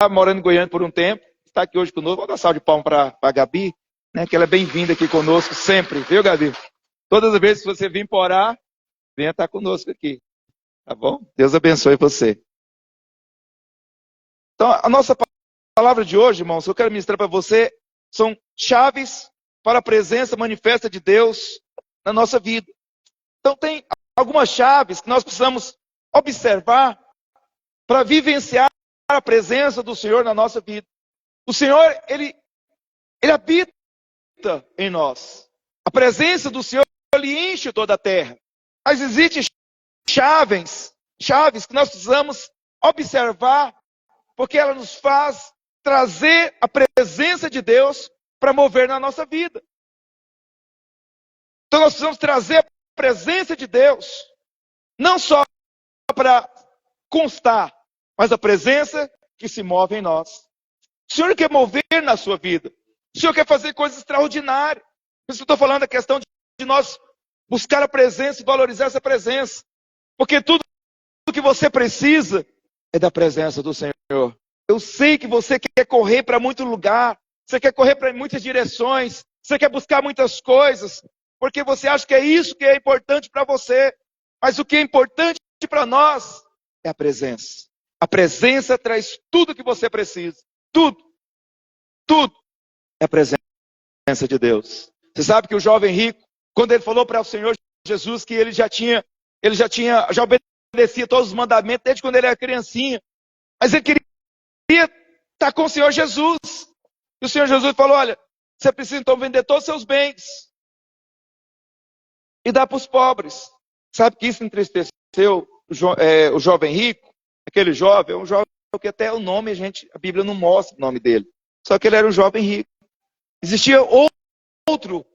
morando em Goiânia por um tempo, está aqui hoje conosco. Vou dar salve de palmas para a Gabi, né, que ela é bem-vinda aqui conosco sempre, viu, Gabi? Todas as vezes que você vir para orar, venha estar conosco aqui, tá bom? Deus abençoe você. Então, a nossa palavra de hoje, irmãos, que eu quero ministrar para você, são chaves para a presença manifesta de Deus na nossa vida. Então, tem algumas chaves que nós precisamos observar para vivenciar a presença do Senhor na nossa vida. O Senhor, Ele habita em nós. A presença do Senhor, Ele enche toda a terra. Mas existem chaves que nós precisamos observar, porque ela nos faz trazer a presença de Deus para mover na nossa vida. Então nós precisamos trazer a presença de Deus, não só para constar, mas a presença que se move em nós. O Senhor quer mover na sua vida. O Senhor quer fazer coisas extraordinárias. Por isso que eu estou falando da questão de nós buscar a presença e valorizar essa presença. Porque tudo que você precisa é da presença do Senhor. Eu sei que você quer correr para muito lugar, você quer correr para muitas direções, você quer buscar muitas coisas, porque você acha que é isso que é importante para você. Mas o que é importante para nós é a presença. A presença traz tudo que você precisa. Tudo é a presença de Deus. Você sabe que o jovem rico, quando ele falou para o Senhor Jesus que ele já obedecia todos os mandamentos desde quando ele era criancinha, mas ele queria estar com o Senhor Jesus. E o Senhor Jesus falou: olha, você precisa então vender todos os seus bens e dar para os pobres. Sabe que isso entristeceu o jovem rico? Aquele jovem, é um jovem que até o nome a Bíblia não mostra o nome dele. Só que ele era um jovem rico. Existia outro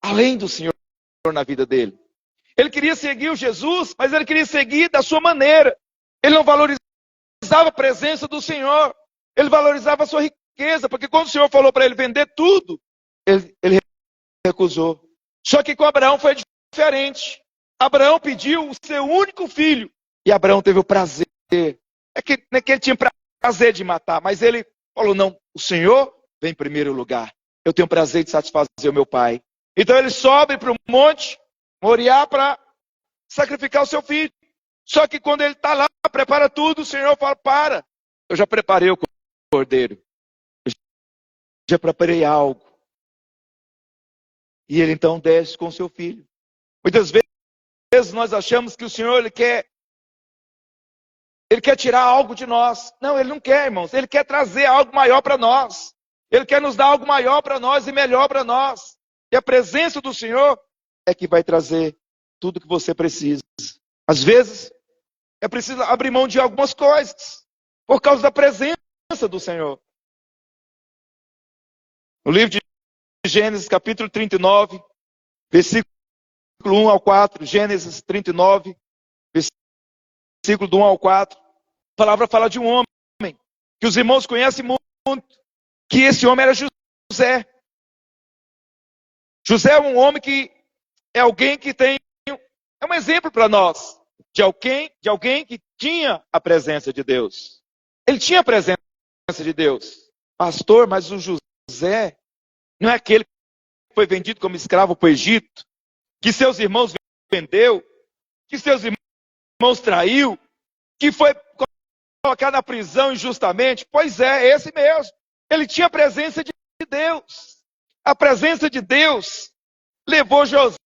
além do Senhor na vida dele. Ele queria seguir o Jesus, mas ele queria seguir da sua maneira. Ele não valorizava a presença do Senhor. Ele valorizava a sua riqueza, porque quando o Senhor falou para ele vender tudo, ele recusou. Só que com Abraão foi diferente. Abraão pediu o seu único filho. E Abraão teve o prazer. Não é que ele tinha prazer de matar, mas ele falou: não, o Senhor vem em primeiro lugar. Eu tenho prazer de satisfazer o meu pai. Então ele sobe para o monte Moriá para sacrificar o seu filho. Só que quando ele está lá, prepara tudo, o Senhor fala: para, eu já preparei o cordeiro. Eu já preparei algo. E ele então desce com o seu filho. Muitas vezes nós achamos que o Senhor ele quer tirar algo de nós. Não, Ele não quer, irmãos. Ele quer trazer algo maior para nós. Ele quer nos dar algo maior para nós e melhor para nós. E a presença do Senhor é que vai trazer tudo que você precisa. Às vezes, é preciso abrir mão de algumas coisas por causa da presença do Senhor. No livro de Gênesis, capítulo 39, versículo 1 ao 4. Gênesis 39, versículo do 1 ao 4. A palavra fala de um homem que os irmãos conhecem muito, que esse homem era José. José é um homem que é alguém que é um exemplo para nós de alguém que tinha a presença de Deus. Ele tinha a presença de Deus. Pastor, mas o José não é aquele que foi vendido como escravo para o Egito, que seus irmãos vendeu, que seus irmãos traiu, que foi colocado na prisão injustamente? Pois é, esse mesmo. Ele tinha a presença de Deus. A presença de Deus levou José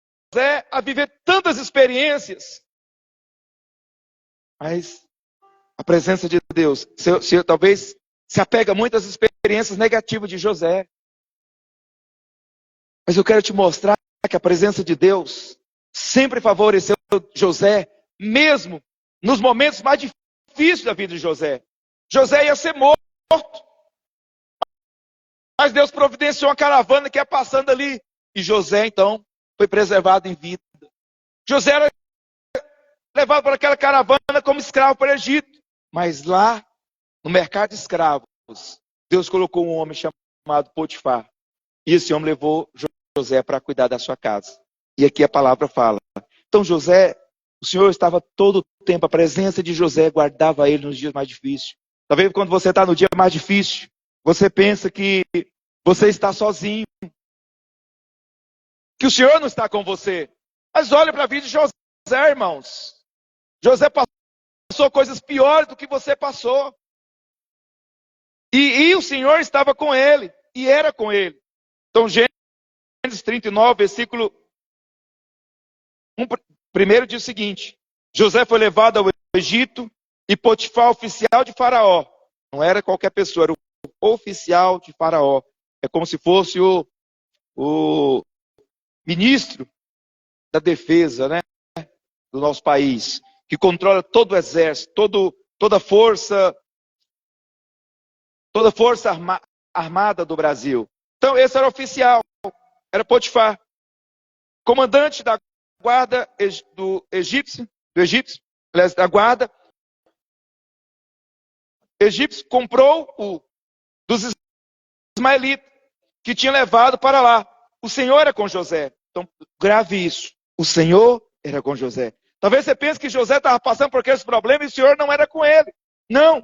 a viver tantas experiências. Mas a presença de Deus, talvez se apega muito às experiências negativas de José. Mas eu quero te mostrar que a presença de Deus sempre favoreceu José, mesmo nos momentos mais difíceis da vida de José. José ia ser morto. Mas Deus providenciou uma caravana que ia passando ali. E José, então, foi preservado em vida. José era levado por aquela caravana como escravo para o Egito. Mas lá, no mercado de escravos, Deus colocou um homem chamado Potifar. E esse homem levou José para cuidar da sua casa. E aqui a palavra fala. Então José, o Senhor estava todo o tempo, a presença de José guardava ele nos dias mais difíceis. Talvez quando você está no dia mais difícil, você pensa que você está sozinho, que o Senhor não está com você. Mas olha para a vida de José, irmãos. José passou coisas piores do que você passou. E o Senhor estava com ele, e era com ele. Então, Gênesis 39, versículo 1, primeiro diz o seguinte: José foi levado ao Egito, e Potifar, oficial de Faraó, não era qualquer pessoa, era o oficial de Faraó. É como se fosse o ministro da defesa, né, do nosso país, que controla todo o exército, toda a força armada do Brasil. Então, esse era o oficial, era Potifar, comandante da guarda do egípcio, aliás, da guarda egípcio, comprou dos ismaelitas, que tinha levado para lá. O Senhor era com José. Então, grave isso. O Senhor era com José. Talvez você pense que José estava passando por aqueles problemas e o Senhor não era com ele. Não.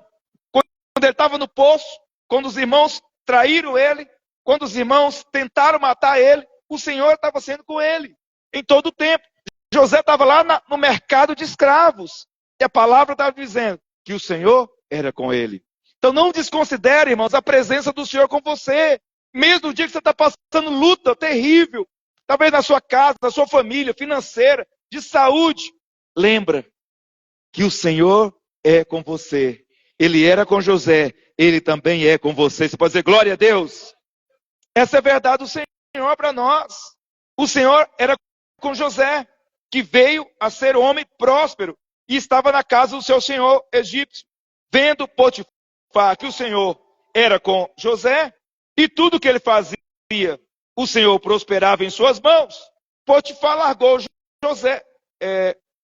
Quando ele estava no poço, quando os irmãos traíram ele, quando os irmãos tentaram matar ele, o Senhor estava sendo com ele em todo o tempo. José estava lá no mercado de escravos. E a palavra estava dizendo que o Senhor era com ele. Então não desconsidere, irmãos, a presença do Senhor com você. Mesmo no dia que você está passando luta terrível, talvez na sua casa, na sua família, financeira, de saúde, lembra que o Senhor é com você. Ele era com José, ele também é com você. Você pode dizer glória a Deus? Essa é a verdade do Senhor para nós. O Senhor era com José, que veio a ser homem próspero e estava na casa do seu senhor egípcio. Vendo Potifar que o Senhor era com José, e tudo que ele fazia, o Senhor prosperava em suas mãos, Potifar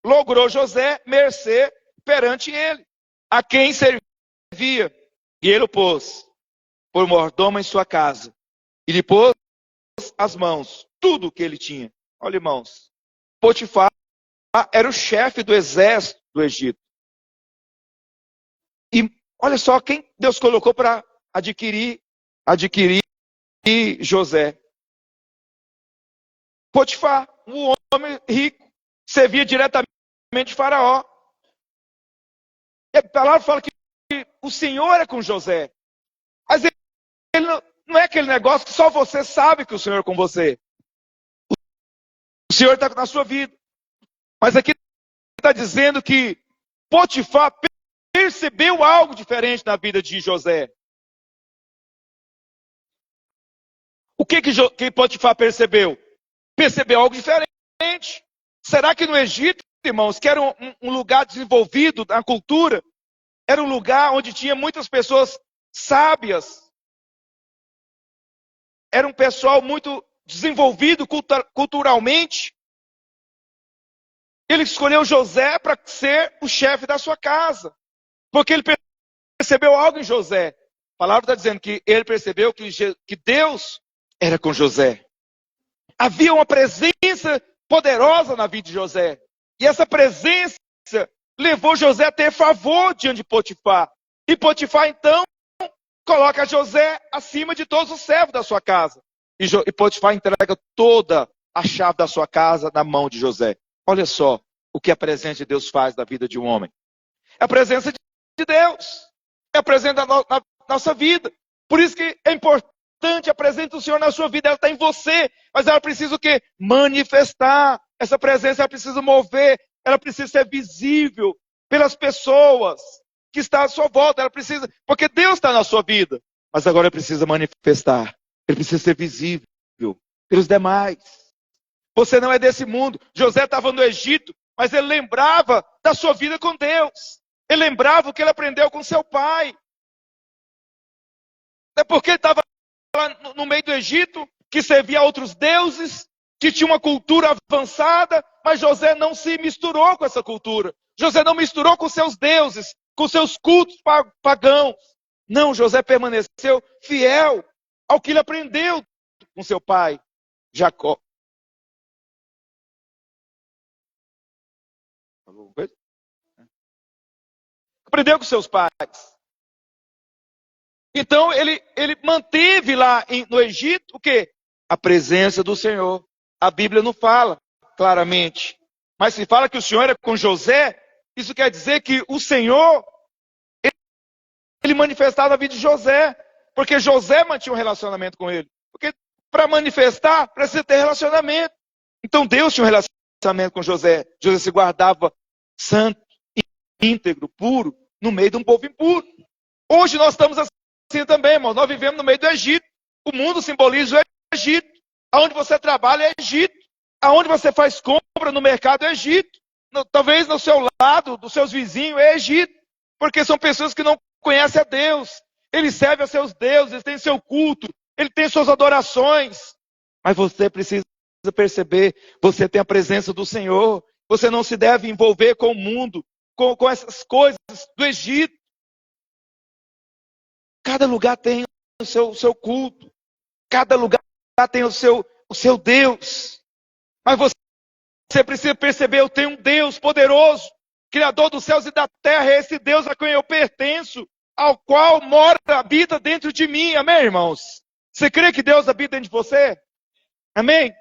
logrou José mercê perante ele, a quem servia, e ele o pôs por mordomo em sua casa, e lhe pôs as mãos tudo o que ele tinha. Olha, irmãos, Potifar era o chefe do exército do Egito. E olha só quem Deus colocou para adquirir José. Potifar, um homem rico, servia diretamente de Faraó. E a palavra fala que o Senhor é com José. Mas ele não é aquele negócio que só você sabe que o Senhor é com você. O Senhor está na sua vida. Mas aqui está dizendo que Potifar percebeu algo diferente na vida de José. O que Potifar percebeu? Percebeu algo diferente. Será que no Egito, irmãos, que era um lugar desenvolvido na cultura, era um lugar onde tinha muitas pessoas sábias, era um pessoal muito desenvolvido culturalmente? Ele escolheu José para ser o chefe da sua casa, porque ele percebeu algo em José. A palavra está dizendo que ele percebeu que Deus era com José. Havia uma presença poderosa na vida de José. E essa presença levou José a ter favor diante de Potifar. E Potifar, então, coloca José acima de todos os servos da sua casa. E Potifar entrega toda a chave da sua casa na mão de José. Olha só o que a presença de Deus faz na vida de um homem. É a presença de Deus. É a presença da nossa vida. Por isso que é importante a presença do Senhor na sua vida. Ela está em você. Mas ela precisa o quê? Manifestar. Essa presença ela precisa mover. Ela precisa ser visível pelas pessoas que estão à sua volta. Ela precisa, porque Deus está na sua vida. Mas agora ele precisa manifestar. Ele precisa ser visível pelos demais. Você não é desse mundo. José estava no Egito, mas ele lembrava da sua vida com Deus. Ele lembrava o que ele aprendeu com seu pai. É porque ele estava lá no meio do Egito, que servia a outros deuses, que tinha uma cultura avançada, mas José não se misturou com essa cultura. José não misturou com seus deuses, com seus cultos pagãos. Não, José permaneceu fiel ao que ele aprendeu com seu pai, Jacó. Aprendeu com seus pais. Então ele manteve lá no Egito o quê? A presença do Senhor. A Bíblia não fala claramente, mas se fala que o Senhor era com José, isso quer dizer que o Senhor, ele manifestava na vida de José, porque José mantinha um relacionamento com ele. Porque para manifestar, precisa ter relacionamento. Então Deus tinha um relacionamento com José. José se guardava santo, íntegro, puro, no meio de um povo impuro. Hoje nós estamos assim também, irmão. Nós vivemos no meio do Egito. O mundo simboliza o Egito. Aonde você trabalha é Egito. Aonde você faz compra no mercado é Egito. Talvez no seu lado, dos seus vizinhos, é Egito. Porque são pessoas que não conhecem a Deus. Eles servem a seus deuses, eles têm seu culto, ele tem suas adorações. Mas você precisa perceber, você tem a presença do Senhor. Você não se deve envolver com o mundo, com essas coisas do Egito. Cada lugar tem o seu culto. Cada lugar tem o seu Deus. Mas você precisa perceber, eu tenho um Deus poderoso, Criador dos céus e da terra, é esse Deus a quem eu pertenço, ao qual mora, habita dentro de mim. Amém, irmãos? Você crê que Deus habita dentro de você? Amém?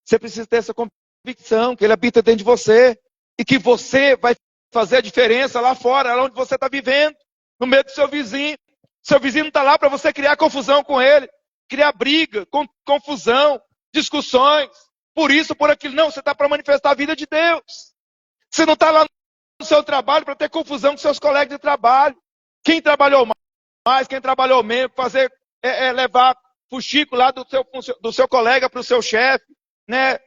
Você precisa ter essa convicção, que Ele habita dentro de você, e que você vai fazer a diferença lá fora, lá onde você está vivendo, no meio do seu vizinho. Seu vizinho não está lá para você criar confusão com ele, criar briga, confusão, discussões, por isso, por aquilo. Não, você está para manifestar a vida de Deus. Você não está lá no seu trabalho para ter confusão com seus colegas de trabalho. Quem trabalhou mais, quem trabalhou menos, levar fuxico lá do seu colega para o seu chefe, né?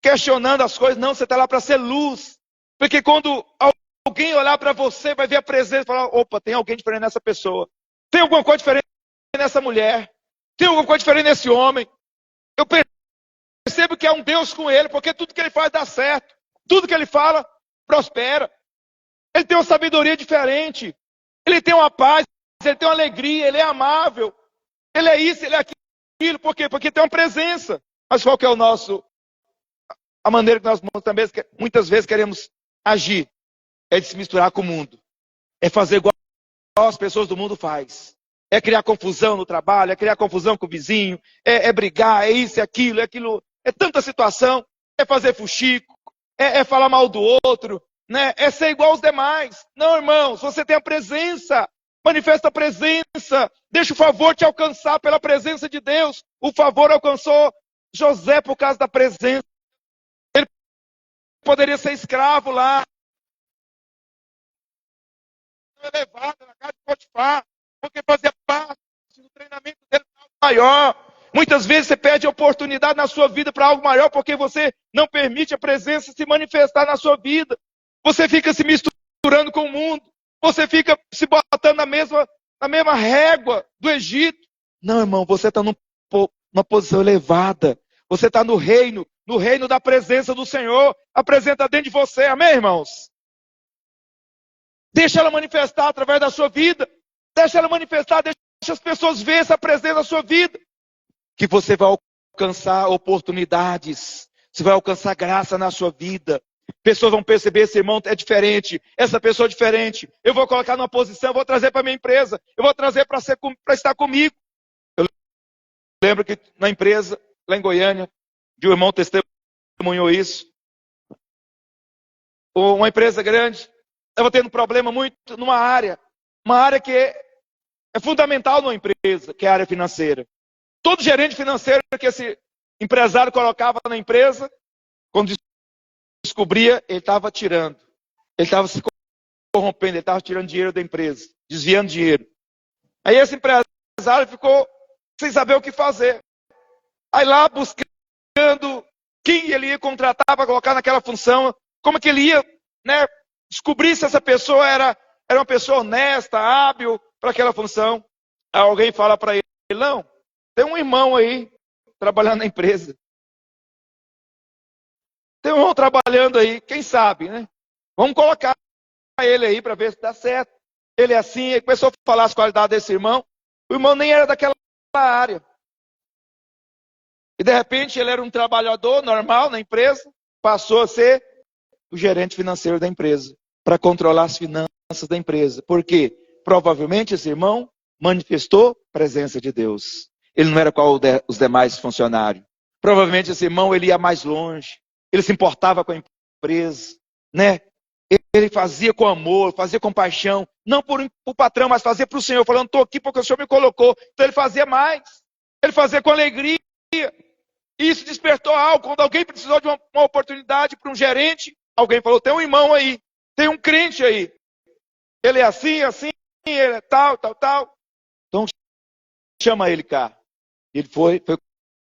Questionando as coisas. Não, você está lá para ser luz. Porque quando alguém olhar para você, vai ver a presença e falar: opa, tem alguém diferente nessa pessoa. Tem alguma coisa diferente nessa mulher. Tem alguma coisa diferente nesse homem. Eu percebo que há um Deus com ele, porque tudo que ele faz dá certo. Tudo que ele fala, prospera. Ele tem uma sabedoria diferente. Ele tem uma paz, ele tem uma alegria, ele é amável. Ele é isso, ele é aquilo. Por quê? Porque tem uma presença. Mas qual que é a maneira que nós também muitas vezes queremos agir? É de se misturar com o mundo. É fazer igual as pessoas do mundo faz. É criar confusão no trabalho, é criar confusão com o vizinho, é brigar, é isso, é aquilo, é tanta situação, é fazer fuxico, é falar mal do outro, né? É ser igual aos demais. Não, irmãos, você tem a presença, manifesta a presença, deixa o favor te alcançar pela presença de Deus. O favor alcançou José por causa da presença. Ele poderia ser escravo lá, elevado na casa de Potifar, porque fazia parte do treinamento dele para algo maior. Muitas vezes você perde a oportunidade na sua vida para algo maior, porque você não permite a presença se manifestar na sua vida. Você fica se misturando com o mundo, você fica se botando na mesma régua do Egito. Não, irmão, você está numa posição elevada. Você está no reino da presença do Senhor. A presença está dentro de você, amém, irmãos? Deixa ela manifestar através da sua vida. Deixa ela manifestar, deixa as pessoas verem essa presença na sua vida. Que você vai alcançar oportunidades. Você vai alcançar graça na sua vida. Pessoas vão perceber: esse irmão é diferente. Essa pessoa é diferente. Eu vou colocar numa posição, eu vou trazer para a minha empresa. Eu vou trazer para estar comigo. Eu lembro que na empresa, lá em Goiânia, de um irmão testemunhou isso. Uma empresa grande estava tendo problema muito numa área. Uma área que é fundamental numa empresa, que é a área financeira. Todo gerente financeiro que esse empresário colocava na empresa, quando descobria, ele estava tirando. Ele estava se corrompendo, ele estava tirando dinheiro da empresa, desviando dinheiro. Aí esse empresário ficou sem saber o que fazer. Aí lá buscando quem ele ia contratar para colocar naquela função, como que ele ia, né, descobrir se essa pessoa era uma pessoa honesta, hábil para aquela função. Aí alguém fala para ele: não, tem um irmão aí trabalhando na empresa. Tem um irmão trabalhando aí, quem sabe, né? Vamos colocar ele aí para ver se dá certo. Ele é assim, ele começou a falar as qualidades desse irmão. O irmão nem era daquela área. E de repente ele era um trabalhador normal na empresa, passou a ser o gerente financeiro da empresa, para controlar as finanças da empresa. Por quê? Provavelmente esse irmão manifestou a presença de Deus. Ele não era qual os demais funcionários. Provavelmente esse irmão ele ia mais longe. Ele se importava com a empresa, né? Ele fazia com amor, fazia com paixão, não por o patrão, mas fazia para o Senhor, falando, estou aqui porque o Senhor me colocou. Então ele fazia mais, ele fazia com alegria. Isso despertou algo. Quando alguém precisou de uma oportunidade para um gerente, alguém falou, tem um irmão aí, tem um crente aí. Ele é assim, assim, ele é tal, tal, tal. Então chama ele cá. Ele foi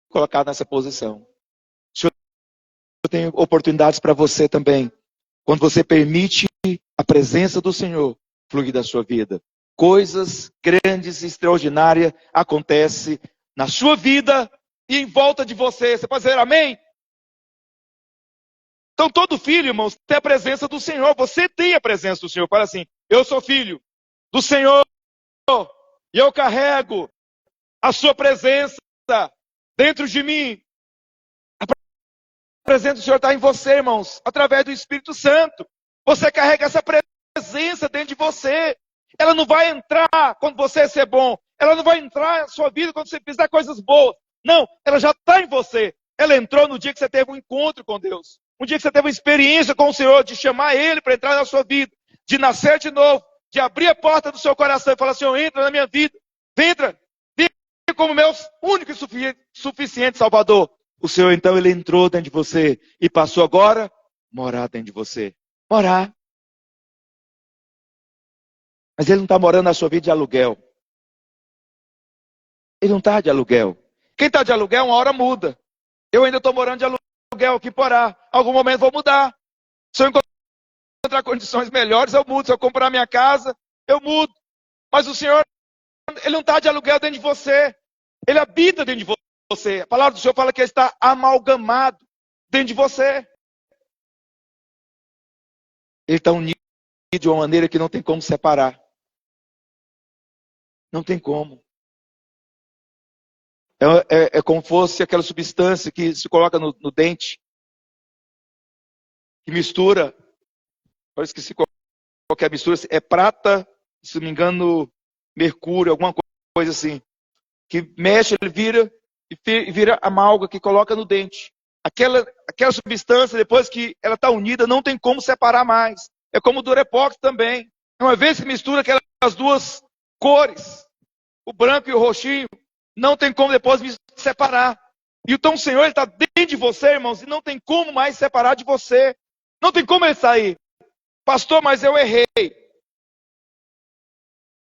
colocado nessa posição. O Senhor tem oportunidades para você também. Quando você permite a presença do Senhor fluir da sua vida, coisas grandes e extraordinárias acontecem na sua vida e em volta de você. Você pode dizer amém? Então todo filho, irmãos, tem a presença do Senhor. Você tem a presença do Senhor. Fala assim, eu sou filho do Senhor e eu carrego a sua presença dentro de mim. A presença do Senhor está em você, irmãos, através do Espírito Santo. Você carrega essa presença dentro de você. Ela não vai entrar quando você ser bom. Ela não vai entrar na sua vida quando você fizer coisas boas. Não, ela já está em você. Ela entrou no dia que você teve um encontro com Deus. Um dia que você teve uma experiência com o Senhor, de chamar Ele para entrar na sua vida. De nascer de novo. De abrir a porta do seu coração e falar, Senhor, entra na minha vida. Entra. Vem como meu único e suficiente Salvador. O Senhor, então, Ele entrou dentro de você e passou agora a morar dentro de você. Morar. Mas Ele não está morando na sua vida de aluguel. Ele não está de aluguel. Quem está de aluguel, uma hora muda. Eu ainda estou morando de aluguel aqui por lá. Algum momento vou mudar. Se eu encontrar condições melhores, eu mudo. Se eu comprar minha casa, eu mudo. Mas o Senhor, Ele não está de aluguel dentro de você. Ele habita dentro de você. A palavra do Senhor fala que Ele está amalgamado dentro de você. Ele está unido de uma maneira que não tem como separar. Não tem como. É como fosse aquela substância que se coloca no dente, que mistura, eu esqueci qualquer mistura, é prata, se não me engano, mercúrio, alguma coisa assim, que mexe, ele vira e vira amalga que coloca no dente. Aquela substância, depois que ela está unida, não tem como separar mais. É como o Durepox também. Uma vez que mistura aquelas duas cores, o branco e o roxinho, não tem como depois me separar. E então o Senhor, Ele está dentro de você, irmãos, e não tem como mais separar de você. Não tem como Ele sair. Pastor, mas eu errei.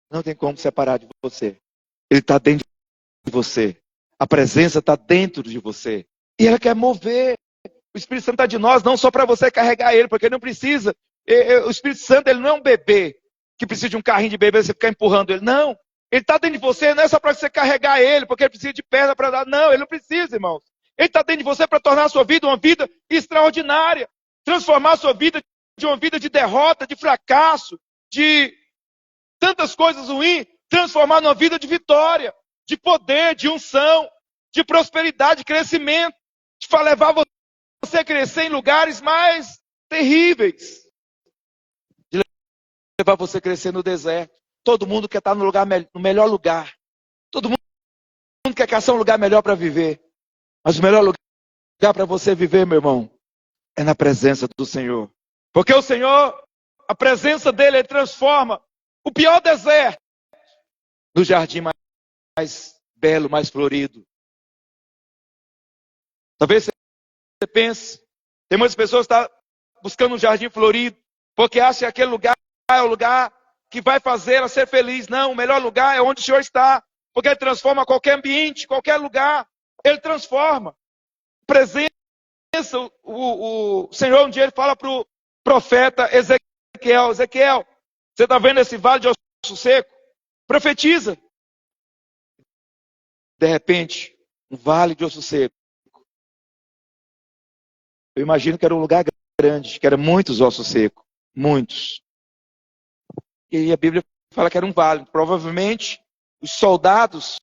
Não tem como separar de você. Ele está dentro de você. A presença está dentro de você. E ela quer mover. O Espírito Santo está de nós, não só para você carregar Ele, porque Ele não precisa. O Espírito Santo, Ele não é um bebê que precisa de um carrinho de bebê, você ficar empurrando Ele. Não. Ele está dentro de você, não é só para você carregar Ele, porque Ele precisa de perna para dar. Não, Ele não precisa, irmãos. Ele está dentro de você para tornar a sua vida uma vida extraordinária. Transformar a sua vida de uma vida de derrota, de fracasso, de tantas coisas ruins, transformar numa vida de vitória, de poder, de unção, de prosperidade, de crescimento, de levar você a crescer em lugares mais terríveis, de levar você a crescer no deserto. Todo mundo quer estar no melhor lugar. Todo mundo quer caçar um lugar melhor para viver. Mas o melhor lugar para você viver, meu irmão, é na presença do Senhor. Porque o Senhor, a presença dEle, Ele transforma o pior deserto no jardim mais belo, mais florido. Talvez você pense, tem muitas pessoas que estão buscando um jardim florido, porque acham que aquele lugar é o lugar que vai fazer ela ser feliz. Não, o melhor lugar é onde o Senhor está, porque Ele transforma qualquer ambiente, qualquer lugar. Ele transforma. Presença, o Senhor um dia Ele fala para o profeta Ezequiel, Ezequiel, você está vendo esse vale de osso seco? Profetiza. De repente, um vale de osso seco. Eu imagino que era um lugar grande, que era muitos ossos secos. Muitos. E a Bíblia fala que era um vale. Provavelmente, os soldados,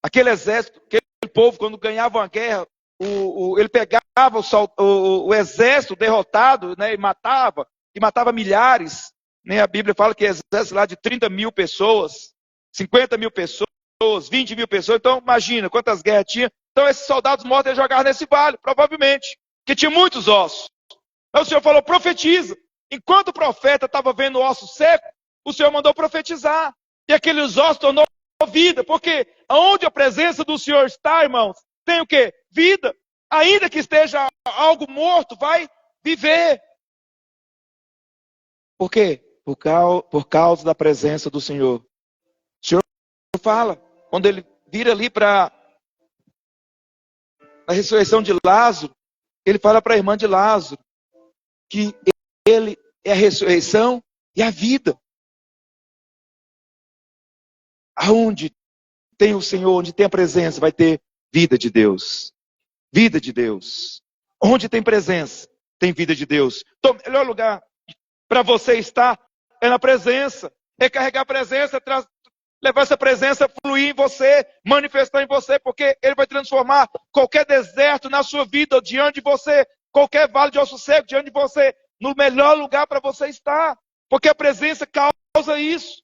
aquele exército, aquele povo, quando ganhava uma guerra, ele pegava o exército derrotado, né, e matava milhares. Né, a Bíblia fala que exército lá de 30 mil pessoas. 50 mil pessoas, 20 mil pessoas. Então, imagina quantas guerras tinha. Então, esses soldados mortos iam jogar nesse vale, provavelmente, que tinha muitos ossos. Aí o Senhor falou, profetiza. Enquanto o profeta estava vendo o osso seco, o Senhor mandou profetizar. E aqueles ossos tornou vida. Porque onde a presença do Senhor está, irmãos, tem o quê? Vida. Ainda que esteja algo morto, vai viver. Por quê? Por causa da presença do Senhor. O Senhor fala, quando ele vira ali para a ressurreição de Lázaro, ele fala para a irmã de Lázaro que ele é a ressurreição e a vida. Aonde tem o Senhor, onde tem a presença, vai ter vida de Deus. Vida de Deus. Onde tem presença, tem vida de Deus. Então, o melhor lugar para você estar é na presença. É carregar a presença, levar essa presença, fluir em você, manifestar em você, porque Ele vai transformar qualquer deserto na sua vida, diante de você, qualquer vale de osso seco, diante de você, no melhor lugar para você estar. Porque a presença causa isso.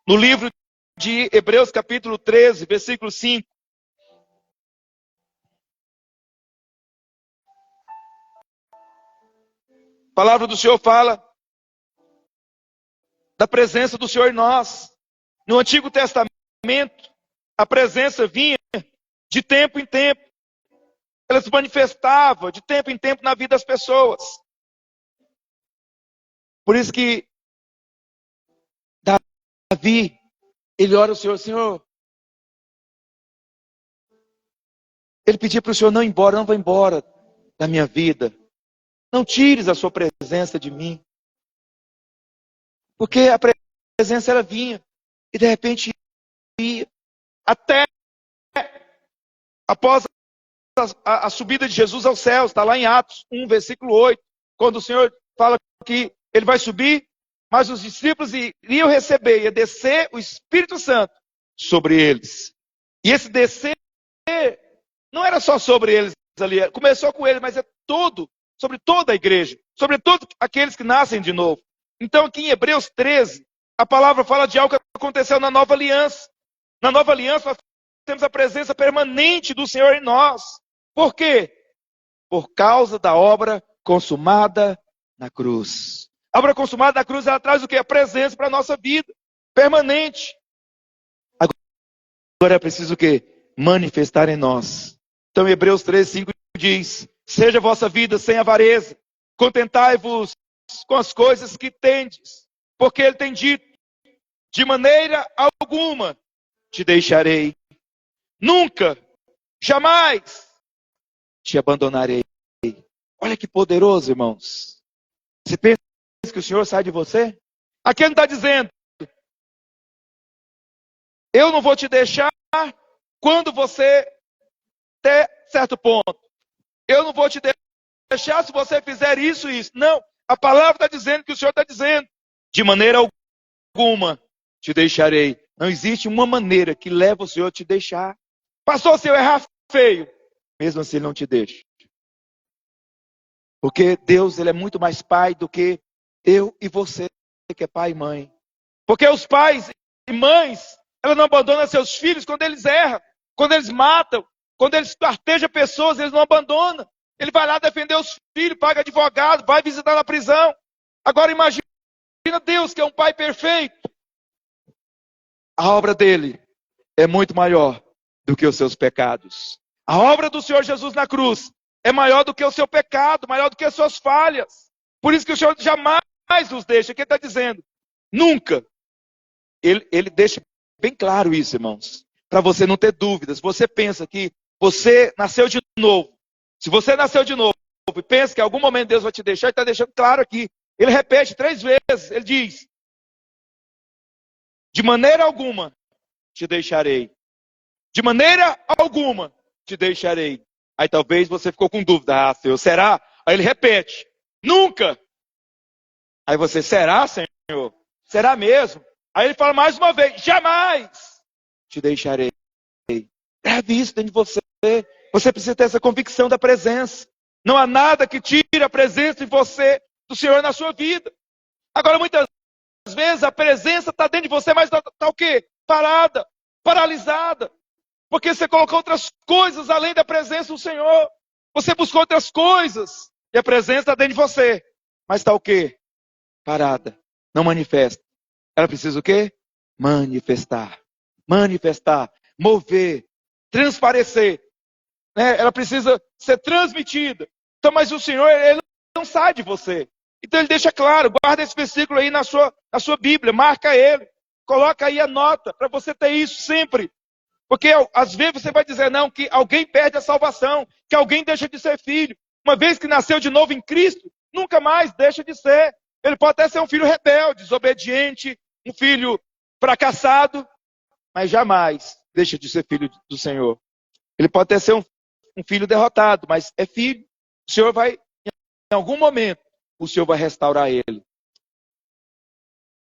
No livro de Hebreus, capítulo 13, versículo 5. A palavra do Senhor fala da presença do Senhor em nós. No Antigo Testamento, a presença vinha de tempo em tempo. Ela se manifestava de tempo em tempo na vida das pessoas. Por isso que Davi, ele ora ao Senhor, Senhor. Ele pedia para o Senhor, não ir embora, não vá embora da minha vida. Não tires a sua presença de mim. Porque a presença ela vinha. E de repente ia. Até após a subida de Jesus aos céus. Está lá em Atos 1, versículo 8. Quando o Senhor fala que ele vai subir. Mas os discípulos iriam receber. Ia descer o Espírito Santo sobre eles. E esse descer não era só sobre eles ali. Começou com eles, mas é todo. Sobre toda a igreja, sobre todos aqueles que nascem de novo. Então aqui em Hebreus 13, a palavra fala de algo que aconteceu na nova aliança. Na nova aliança nós temos a presença permanente do Senhor em nós. Por quê? Por causa da obra consumada na cruz. A obra consumada na cruz, ela traz o quê? A presença para a nossa vida, permanente. Agora é preciso o quê? Manifestar em nós. Então Hebreus 13, 5 diz... Seja a vossa vida sem avareza, contentai-vos com as coisas que tendes, porque ele tem dito, de maneira alguma te deixarei, nunca, jamais te abandonarei. Olha que poderoso, irmãos. Você pensa que o Senhor sai de você? Aqui ele está dizendo, eu não vou te deixar quando você ter certo ponto. Eu não vou te deixar se você fizer isso e isso. Não, a palavra está dizendo que o Senhor está dizendo. De maneira alguma te deixarei. Não existe uma maneira que leva o Senhor a te deixar. Pastor, se eu errar feio, mesmo assim ele não te deixa. Porque Deus ele é muito mais pai do que eu e você, que é pai e mãe. Porque os pais e mães, elas não abandonam seus filhos quando eles erram, quando eles matam. Quando ele esquarteja pessoas, eles não abandonam. Ele vai lá defender os filhos, paga advogado, vai visitar na prisão. Agora imagina Deus, que é um pai perfeito. A obra dele é muito maior do que os seus pecados. A obra do Senhor Jesus na cruz é maior do que o seu pecado, maior do que as suas falhas. Por isso que o Senhor jamais nos deixa. O que ele está dizendo? Nunca. Ele deixa bem claro isso, irmãos. Para você não ter dúvidas. Você pensa que você nasceu de novo. Se você nasceu de novo e pensa que em algum momento Deus vai te deixar, Ele está deixando claro aqui. Ele repete 3 vezes. Ele diz, de maneira alguma te deixarei. De maneira alguma te deixarei. Aí talvez você ficou com dúvida. Ah, Senhor, será? Aí ele repete, nunca. Aí você, será, Senhor? Será mesmo? Aí ele fala mais uma vez, jamais te deixarei. Grave isso dentro de você. Você precisa ter essa convicção da presença. Não há nada que tire a presença de você, do Senhor na sua vida. Agora, muitas vezes, a presença está dentro de você, mas está o quê? parada, paralisada. Porque você colocou outras coisas além da presença do Senhor. Você buscou outras coisas. E a presença está dentro de você. Mas está o quê? Parada. Não manifesta. Ela precisa o quê? Manifestar. Manifestar. Mover. Transparecer. Né? Ela precisa ser transmitida. Então, mas o Senhor, Ele não sai de você. Então Ele deixa claro. Guarda esse versículo aí na sua Bíblia. Marca ele. Coloca aí a nota. Para você ter isso sempre. Porque às vezes você vai dizer não, que alguém perde a salvação, que alguém deixa de ser filho. Uma vez que nasceu de novo em Cristo, nunca mais deixa de ser. Ele pode até ser um filho rebelde, desobediente, um filho fracassado, mas jamais deixa de ser filho do Senhor. Ele pode até ser um filho derrotado, mas é filho. O Senhor vai, em algum momento, o Senhor vai restaurar ele.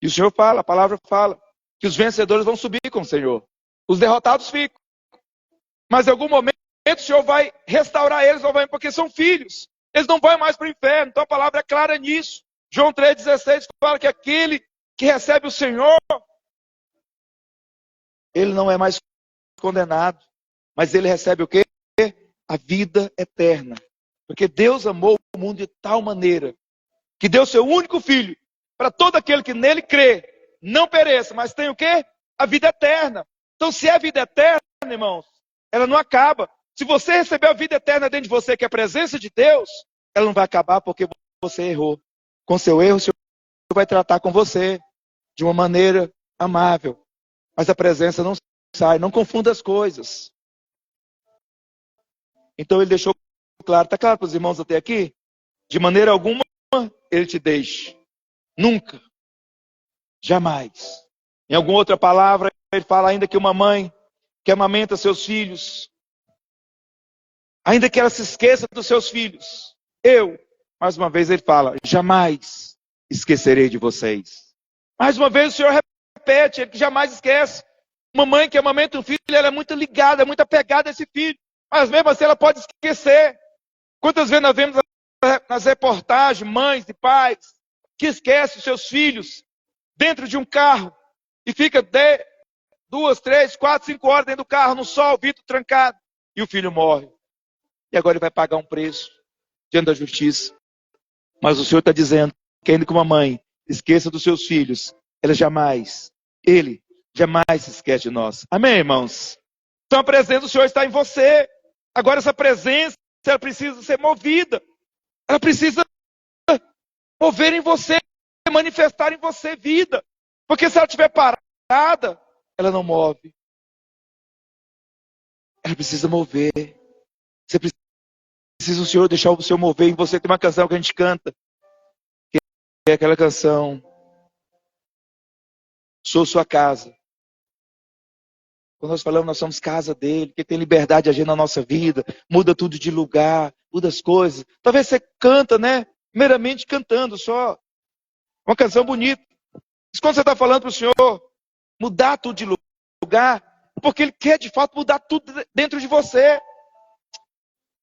E o Senhor fala, a palavra fala, que os vencedores vão subir com o Senhor. Os derrotados ficam. Mas em algum momento o Senhor vai restaurar eles novamente, porque são filhos. Eles não vão mais para o inferno. Então a palavra é clara nisso. João 3,16 fala que aquele que recebe o Senhor, ele não é mais condenado. Mas ele recebe o quê? A vida eterna. Porque Deus amou o mundo de tal maneira que deu seu único filho para todo aquele que nele crê, não pereça, mas tem o quê? A vida eterna. Então, se é a vida eterna, irmãos, ela não acaba. Se você receber a vida eterna dentro de você, que é a presença de Deus, ela não vai acabar porque você errou. Com seu erro, o Senhor vai tratar com você de uma maneira amável. Mas a presença não sai, não confunda as coisas. Então, ele deixou claro, está claro para os irmãos até aqui? De maneira alguma, ele te deixa. Nunca. Jamais. Em alguma outra palavra, ele fala ainda que uma mãe que amamenta seus filhos, ainda que ela se esqueça dos seus filhos, mais uma vez ele fala, jamais esquecerei de vocês. Mais uma vez o Senhor repete, ele que jamais esquece. Uma mãe que amamenta um filho, ela é muito ligada, é muito apegada a esse filho, mas mesmo assim ela pode esquecer. Quantas vezes nós vemos nas reportagens, mães e pais, que esquecem os seus filhos dentro de um carro, e fica 2, 3, 4, 5 horas dentro do carro, no sol, vidro trancado, e o filho morre. E agora ele vai pagar um preço diante da justiça. Mas o Senhor está dizendo que ainda que uma mãe esqueça dos seus filhos, ele jamais se esquece de nós. Amém, irmãos? Então a presença do Senhor está em você. Agora essa presença, ela precisa ser movida. Ela precisa mover em você, manifestar em você vida. Porque se ela estiver parada, ela não move. Ela precisa mover. Você precisa o Senhor deixar o Senhor mover em você. Tem uma canção que a gente canta, que é aquela canção, sou sua casa. Quando nós falamos, nós somos casa dele, que tem liberdade de agir na nossa vida, muda tudo de lugar, muda as coisas. Talvez você canta, né? Meramente cantando só. Uma canção bonita. Mas quando você está falando para o Senhor mudar tudo de lugar, porque Ele quer de fato mudar tudo dentro de você.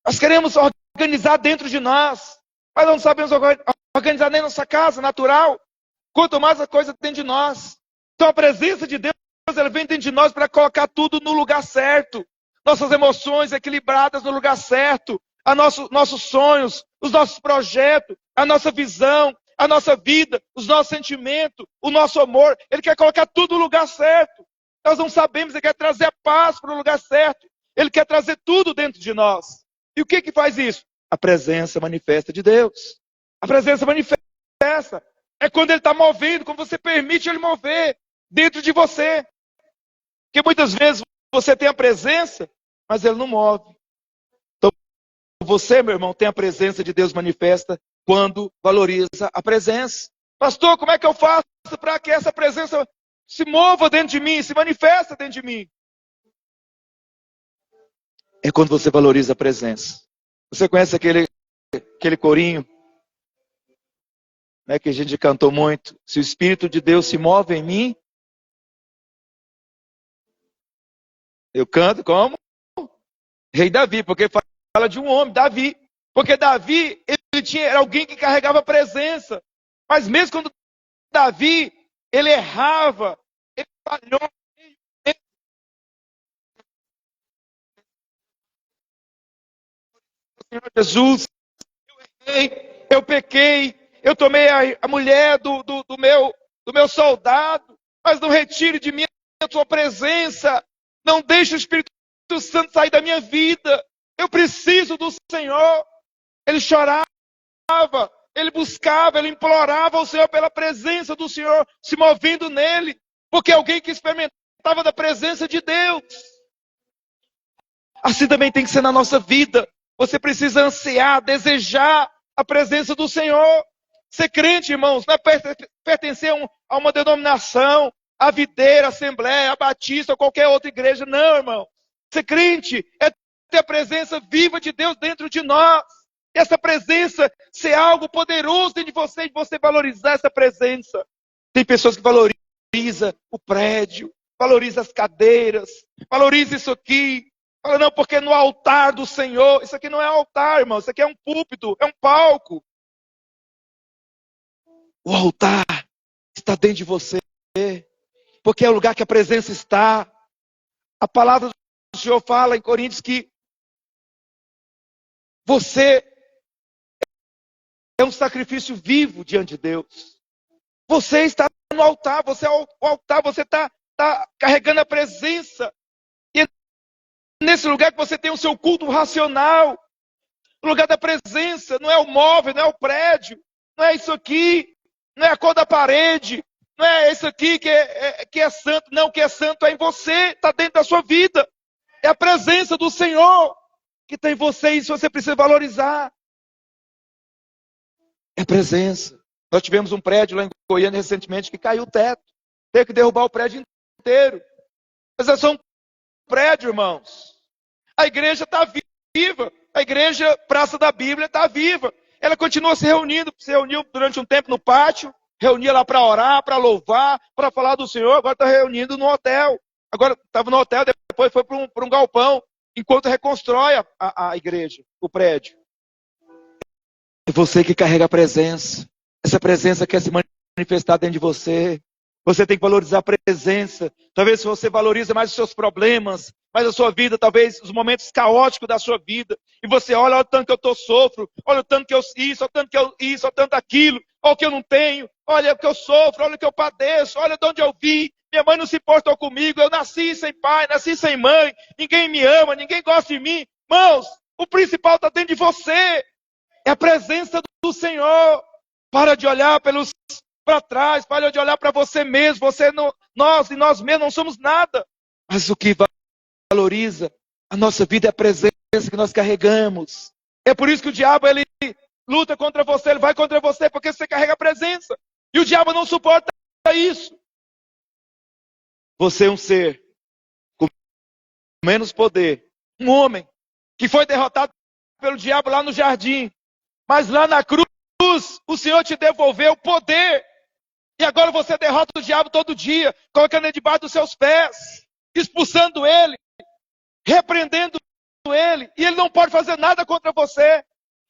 Nós queremos organizar dentro de nós, mas não sabemos organizar nem nossa casa natural, quanto mais a coisa dentro de nós. Então a presença de Deus, ela vem dentro de nós para colocar tudo no lugar certo. Nossas emoções equilibradas no lugar certo, nossos sonhos, os nossos projetos, a nossa visão, a nossa vida, os nossos sentimentos, o nosso amor. Ele quer colocar tudo no lugar certo. Nós não sabemos, Ele quer trazer a paz para o lugar certo. Ele quer trazer tudo dentro de nós. E o que faz isso? A presença manifesta de Deus. A presença manifesta. É quando Ele está movendo, quando você permite Ele mover dentro de você. Porque muitas vezes você tem a presença, mas Ele não move. Então você, meu irmão, tem a presença de Deus manifesta quando valoriza a presença. Pastor, como é que eu faço para que essa presença se mova dentro de mim, se manifesta dentro de mim? É quando você valoriza a presença. Você conhece aquele corinho, né, que a gente cantou muito? Se o Espírito de Deus se move em mim, eu canto como? Rei Davi, porque fala de um homem, Davi. Porque Davi, era alguém que carregava a presença. Mas mesmo quando Davi, ele errava, ele falhou, Senhor Jesus, eu pequei, eu tomei a mulher do meu soldado, mas não retire de mim a tua presença, não deixe o Espírito Santo sair da minha vida, eu preciso do Senhor. Ele chorava, ele buscava, ele implorava ao Senhor pela presença do Senhor, se movendo nele, porque alguém que experimentava da presença de Deus. Assim também tem que ser na nossa vida. Você precisa ansiar, desejar a presença do Senhor. Ser crente, irmãos, não é pertencer a uma denominação, a videira, a assembleia, a batista ou qualquer outra igreja. Não, irmão. Ser crente é ter a presença viva de Deus dentro de nós. E essa presença ser algo poderoso dentro de você valorizar essa presença. Tem pessoas que valorizam o prédio, valorizam as cadeiras, valorizam isso aqui. Fala, não, porque no altar do Senhor, isso aqui não é altar, irmão, isso aqui é um púlpito, é um palco. O altar está dentro de você, porque é o lugar que a presença está. A palavra do Senhor fala em Coríntios que você é um sacrifício vivo diante de Deus. Você está no altar, você é o altar, você está carregando a presença. E nesse lugar que você tem o seu culto racional, o lugar da presença, não é o móvel, não é o prédio, não é isso aqui, não é a cor da parede, não é isso aqui que é santo, não, o que é santo é em você, está dentro da sua vida, é a presença do Senhor que está em você, e isso você precisa valorizar, é a presença. Nós tivemos um prédio lá em Goiânia recentemente que caiu o teto, teve que derrubar o prédio inteiro, mas é só um prédio, irmãos. A igreja está viva. A igreja Praça da Bíblia está viva. Ela continua se reuniu durante um tempo no pátio, reunia lá para orar, para louvar, para falar do Senhor. Agora está reunindo no hotel. Agora estava no hotel, depois foi para um galpão, enquanto reconstrói a igreja, o prédio. É você que carrega a presença. Essa presença quer se manifestar dentro de você. Você tem que valorizar a presença. Talvez se você valoriza mais os seus problemas, mais a sua vida, talvez os momentos caóticos da sua vida. E você olha o tanto que eu sofro, olha o tanto que eu isso, olha o tanto que eu isso, olha o tanto aquilo, olha o que eu não tenho, olha o que eu sofro, olha o que eu padeço, olha de onde eu vim. Minha mãe não se importou comigo, eu nasci sem pai, nasci sem mãe, ninguém me ama, ninguém gosta de mim. Irmãos, o principal está dentro de você. É a presença do Senhor. Para de olhar para trás, para de olhar para você mesmo. Você não, nós e nós mesmos não somos nada. Mas o que valoriza a nossa vida é a presença que nós carregamos. É por isso que o diabo ele luta contra você, ele vai contra você porque você carrega a presença. E o diabo não suporta isso. Você é um ser com menos poder, um homem que foi derrotado pelo diabo lá no jardim, mas lá na cruz o Senhor te devolveu poder. E agora você derrota o diabo todo dia, colocando ele debaixo dos seus pés, expulsando ele, repreendendo ele. E ele não pode fazer nada contra você,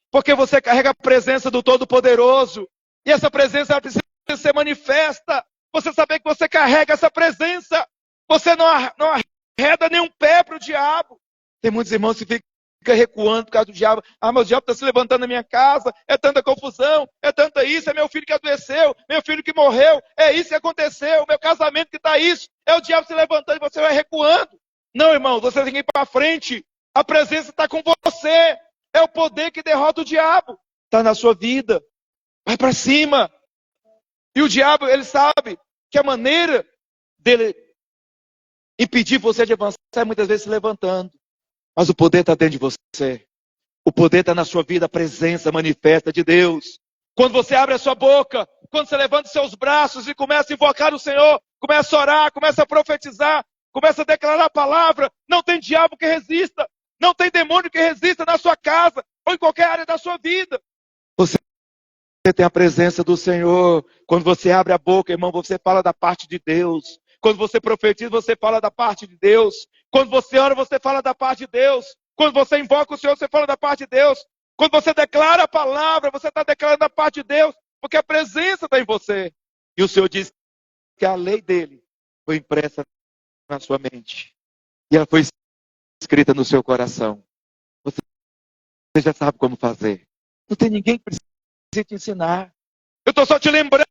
porque você carrega a presença do Todo-Poderoso. E essa presença precisa ser manifesta. Você saber que você carrega essa presença. Você não arreda nenhum pé para o diabo. Tem muitos irmãos que ficam recuando por causa do diabo. Ah, mas o diabo está se levantando na minha casa, é tanta confusão, é tanta isso, é meu filho que adoeceu, meu filho que morreu, é isso que aconteceu, meu casamento que está isso, é o diabo se levantando e você vai recuando. Não, irmão, você tem que ir para frente, a presença está com você, é o poder que derrota o diabo, está na sua vida, vai para cima. E o diabo, ele sabe que a maneira dele impedir você de avançar é muitas vezes se levantando. Mas o poder está dentro de você. O poder está na sua vida, a presença manifesta de Deus. Quando você abre a sua boca, quando você levanta os seus braços e começa a invocar o Senhor, começa a orar, começa a profetizar, começa a declarar a palavra, não tem diabo que resista, não tem demônio que resista na sua casa ou em qualquer área da sua vida. Você tem a presença do Senhor. Quando você abre a boca, irmão, você fala da parte de Deus. Quando você profetiza, você fala da parte de Deus. Quando você ora, você fala da parte de Deus. Quando você invoca o Senhor, você fala da parte de Deus. Quando você declara a palavra, você está declarando a parte de Deus, porque a presença está em você. E o Senhor diz que a lei dele foi impressa na sua mente. E ela foi escrita no seu coração. Você Você já sabe como fazer. Não tem ninguém que precise te ensinar. Eu estou só te lembrando,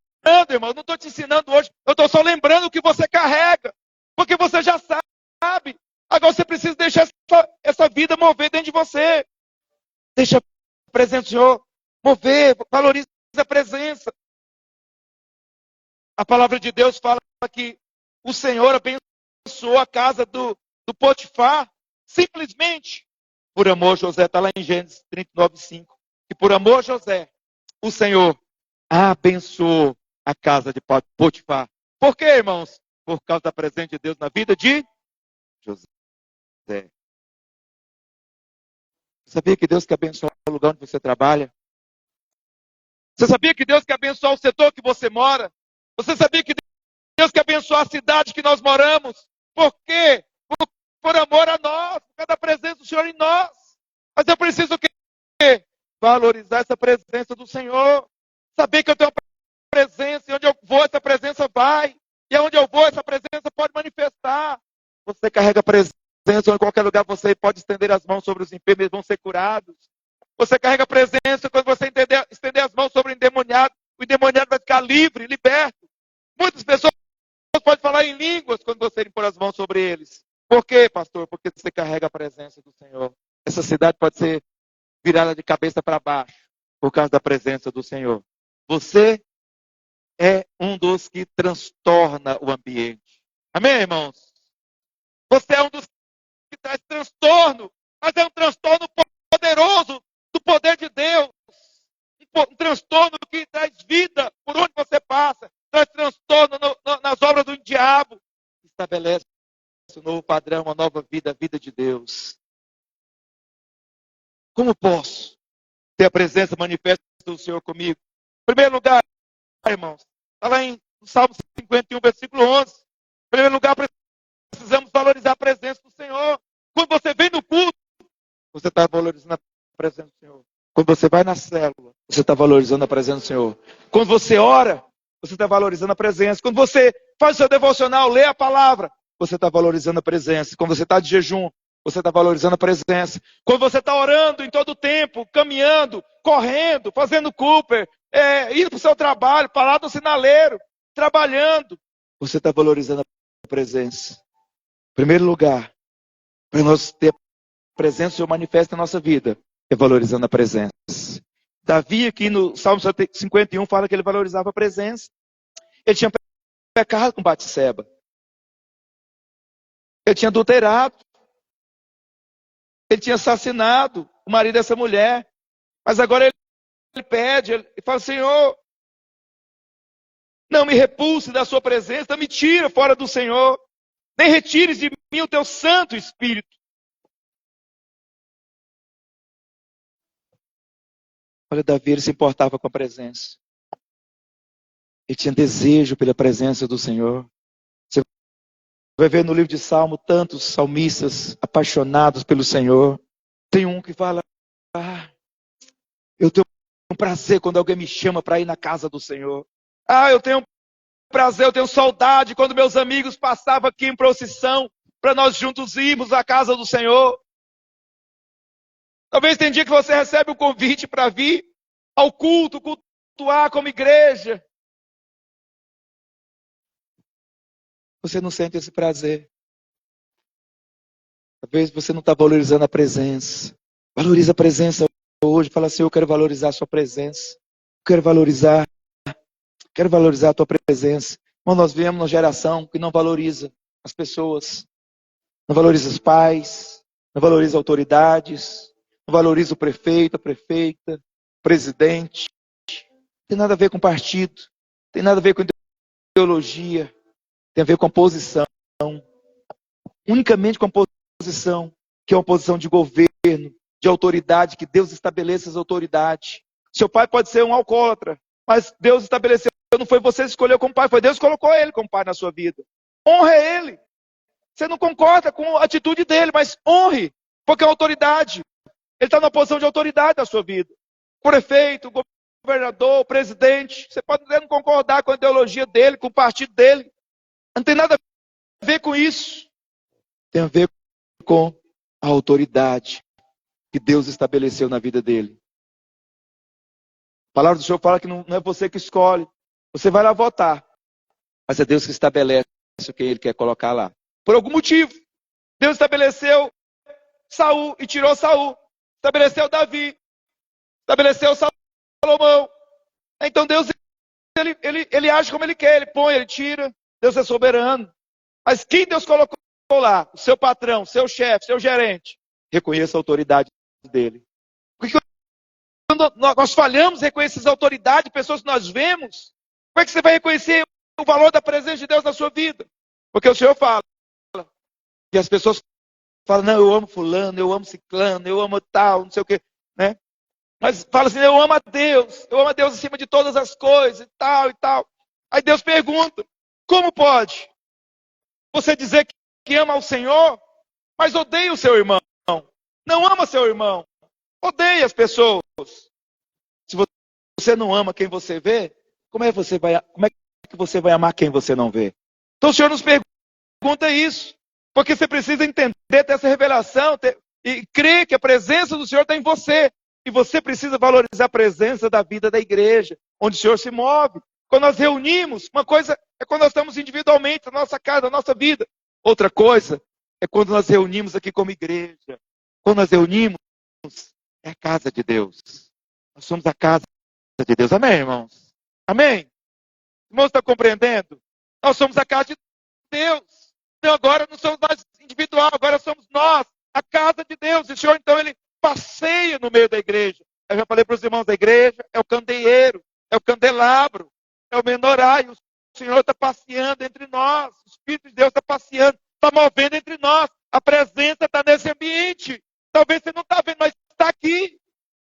irmão. Eu não estou te ensinando hoje. Eu estou só lembrando o que você carrega. Porque você já sabe. Agora você precisa deixar essa vida mover dentro de você. Deixa a presença do Senhor mover. Valorize a presença. A palavra de Deus fala que o Senhor abençoou a casa do Potifar. Simplesmente por amor, José, está lá em Gênesis 39:5. E por amor, José, o Senhor abençoou a casa de Potifar. Por quê, irmãos? Por causa da presença de Deus na vida de José. Sabia que Deus quer abençoar o lugar onde você trabalha? Você sabia que Deus quer abençoar o setor que você mora? Você sabia que Deus quer abençoar a cidade que nós moramos? Por quê? Por amor a nós, por causa da presença do Senhor em nós. Mas eu preciso o quê? Valorizar essa presença do Senhor. Saber que eu tenho uma presença, e onde eu vou, essa presença vai. E aonde eu vou, essa presença pode manifestar. Você carrega a presença, em qualquer lugar você pode estender as mãos sobre os enfermos, eles vão ser curados. Você carrega a presença, quando você estender as mãos sobre o endemoniado vai ficar livre, liberto. Muitas pessoas podem falar em línguas quando você impor as mãos sobre eles. Por quê, pastor? Porque você carrega a presença do Senhor. Essa cidade pode ser virada de cabeça para baixo por causa da presença do Senhor. Você é um dos que transtorna o ambiente. Amém, irmãos? Você é um dos que traz transtorno, mas é um transtorno poderoso do poder de Deus. Um transtorno que traz vida por onde você passa, traz transtorno nas obras do diabo. Estabelece um novo padrão, uma nova vida, a vida de Deus. Como posso ter a presença manifesta do Senhor comigo? Em primeiro lugar, irmãos, está lá em Salmo 51, versículo 11. Em primeiro lugar, precisamos valorizar a presença do Senhor. Quando você vem no culto, você está valorizando a presença do Senhor. Quando você vai na célula, você está valorizando a presença do Senhor. Quando você ora, você está valorizando a presença. Quando você faz o seu devocional, lê a palavra, você está valorizando a presença. Quando você está de jejum, você está valorizando a presença. Quando você está orando em todo o tempo, caminhando, correndo, fazendo Cooper, indo para o seu trabalho, parado no sinaleiro, trabalhando, você está valorizando a presença. Em primeiro lugar, para nós ter a presença do Senhor manifesta na nossa vida, é valorizando a presença. Davi aqui no Salmo 51 fala que ele valorizava a presença. Ele tinha pecado com Batseba. Ele tinha adulterado. Ele tinha assassinado o marido dessa mulher. Mas agora ele pede, ele fala, Senhor, não me repulse da sua presença, não me tira fora do Senhor. Nem retires de mim o teu Santo Espírito. Olha, Davi, ele se importava com a presença. Ele tinha desejo pela presença do Senhor. Você vai ver no livro de Salmo tantos salmistas apaixonados pelo Senhor. Tem um que fala, eu tenho um prazer quando alguém me chama para ir na casa do Senhor. Eu tenho prazer, eu tenho saudade quando meus amigos passavam aqui em procissão para nós juntos irmos à casa do Senhor. Talvez tem dia que você recebe o convite para vir ao culto, cultuar como igreja. Você não sente esse prazer. Talvez você não está valorizando a presença. Valoriza a presença hoje. Fala assim, eu quero valorizar a sua presença. Quero valorizar a tua presença. Irmão, nós vivemos uma geração que não valoriza as pessoas. Não valoriza os pais. Não valoriza autoridades. Não valoriza o prefeito, a prefeita, o presidente. Não tem nada a ver com partido. Não tem nada a ver com ideologia. Tem a ver com a posição. Unicamente com a posição, que é uma posição de governo, de autoridade, que Deus estabelece as autoridades. Seu pai pode ser um alcoólatra, mas Deus estabeleceu, não foi você que escolheu como pai, foi Deus que colocou ele como pai na sua vida. Honre ele. Você não concorda com a atitude dele, mas honre, porque é uma autoridade. Ele está numa posição de autoridade na sua vida. O prefeito, o governador, o presidente, você pode não concordar com a ideologia dele, com o partido dele. Não tem nada a ver com isso. Tem a ver com a autoridade. que Deus estabeleceu na vida dele. A palavra do Senhor fala que não é você que escolhe. Você vai lá votar. Mas é Deus que estabelece o que Ele quer colocar lá. Por algum motivo. Deus estabeleceu Saul e tirou Saul. Estabeleceu Davi. Estabeleceu Salomão. Então Deus, ele age como Ele quer. Ele põe, Ele tira. Deus é soberano. Mas quem Deus colocou lá? O seu patrão, seu chefe, seu gerente. Reconheça a autoridade dele. Porque quando nós falhamos em reconhecer as autoridades, pessoas que nós vemos, como é que você vai reconhecer o valor da presença de Deus na sua vida? Porque o Senhor fala, e as pessoas falam, não, eu amo fulano, eu amo ciclano, eu amo tal, não sei o quê, né? Mas fala assim, eu amo a Deus acima de todas as coisas, e tal, e tal. Aí Deus pergunta, como pode você dizer que ama ao Senhor, mas odeia o seu irmão? Não ama seu irmão, odeia as pessoas. Se você não ama quem você vê, como é que você vai amar quem você não vê? Então o Senhor nos pergunta isso, porque você precisa entender, ter essa revelação, e crer que a presença do Senhor está em você. E você precisa valorizar a presença da vida da igreja, onde o Senhor se move. Quando nós reunimos, uma coisa é quando nós estamos individualmente, na nossa casa, na nossa vida. Outra coisa é quando nós reunimos aqui como igreja. Quando nós reunimos, é a casa de Deus. Nós somos a casa de Deus. Amém, irmãos? Amém? Irmãos, estão compreendendo? Nós somos a casa de Deus. Então agora não somos nós individual, agora somos nós, a casa de Deus. E o Senhor, então, Ele passeia no meio da igreja. Eu já falei para os irmãos da igreja, é o candeeiro, é o candelabro, é o menorá. E o Senhor está passeando entre nós. O Espírito de Deus está passeando, está movendo entre nós. A presença está nesse ambiente. Talvez você não está vendo, mas está aqui.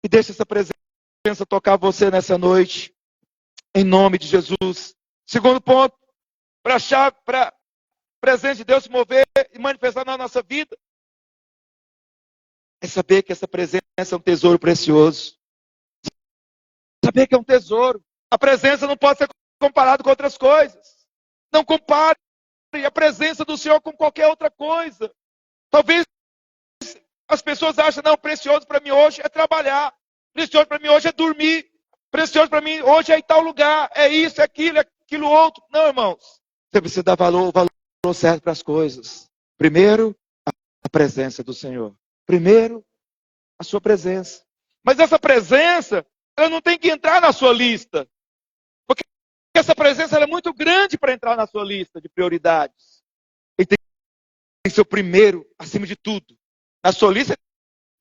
E deixa essa presença tocar você nessa noite. Em nome de Jesus. Segundo ponto, para a presença de Deus se mover e manifestar na nossa vida, é saber que essa presença é um tesouro precioso. Saber que é um tesouro. A presença não pode ser comparada com outras coisas. Não compare a presença do Senhor com qualquer outra coisa. Talvez as pessoas achem, não, precioso para mim hoje é trabalhar. Precioso para mim hoje é dormir. Precioso para mim hoje é ir em tal lugar. É isso, é aquilo outro. Não, irmãos. Você precisa dar o valor certo para as coisas. Primeiro, a presença do Senhor. Primeiro, a sua presença. Mas essa presença, ela não tem que entrar na sua lista. Porque essa presença ela é muito grande para entrar na sua lista de prioridades. Ele tem que ser o primeiro, acima de tudo. Na sua lista,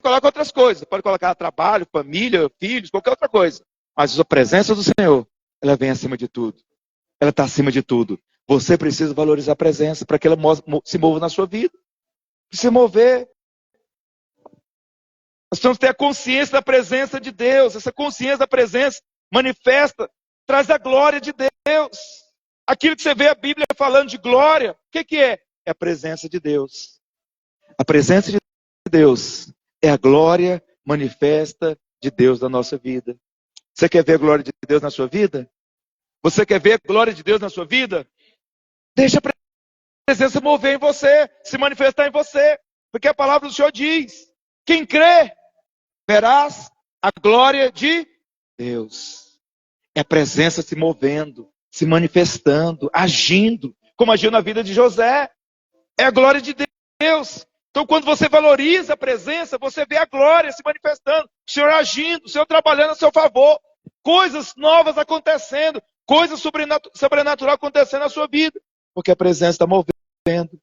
coloca outras coisas. Pode colocar trabalho, família, filhos, qualquer outra coisa. Mas a presença do Senhor, ela vem acima de tudo. Ela está acima de tudo. Você precisa valorizar a presença para que ela se mova na sua vida. Se mover. Nós precisamos ter a consciência da presença de Deus. Essa consciência da presença manifesta, traz a glória de Deus. Aquilo que você vê a Bíblia falando de glória, o que é? É a presença de Deus. A presença de Deus é a glória manifesta de Deus na nossa vida. Você quer ver a glória de Deus na sua vida? Você quer ver a glória de Deus na sua vida? Deixa a presença mover em você, se manifestar em você. Porque a palavra do Senhor diz, quem crê, verás a glória de Deus. É a presença se movendo, se manifestando, agindo, como agiu na vida de José. É a glória de Deus. Então, quando você valoriza a presença, você vê a glória se manifestando, o Senhor agindo, o Senhor trabalhando a seu favor, coisas novas acontecendo, coisas sobrenatural acontecendo na sua vida, porque a presença está movendo.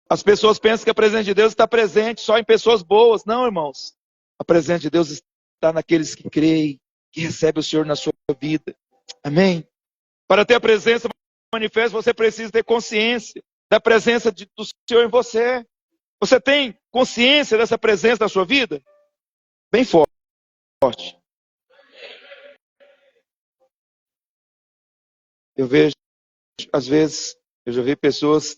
As pessoas pensam que a presença de Deus está presente só em pessoas boas. Não, irmãos. A presença de Deus está naqueles que creem, que recebem o Senhor na sua vida. Amém? Para ter a presença manifesta, você precisa ter consciência da presença do Senhor em você. Você tem consciência dessa presença na sua vida? Bem forte. Eu vejo, às vezes, eu já vi pessoas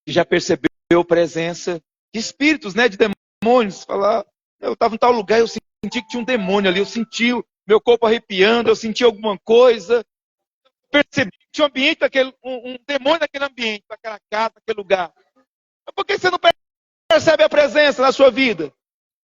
que já percebeu a presença de espíritos, né, de demônios. Falar, eu estava em tal lugar, eu senti que tinha um demônio ali, eu senti o meu corpo arrepiando, eu senti alguma coisa. Percebi que tinha um ambiente, um demônio naquele ambiente, naquela casa, naquele lugar. Mas por que você não percebe a presença na sua vida?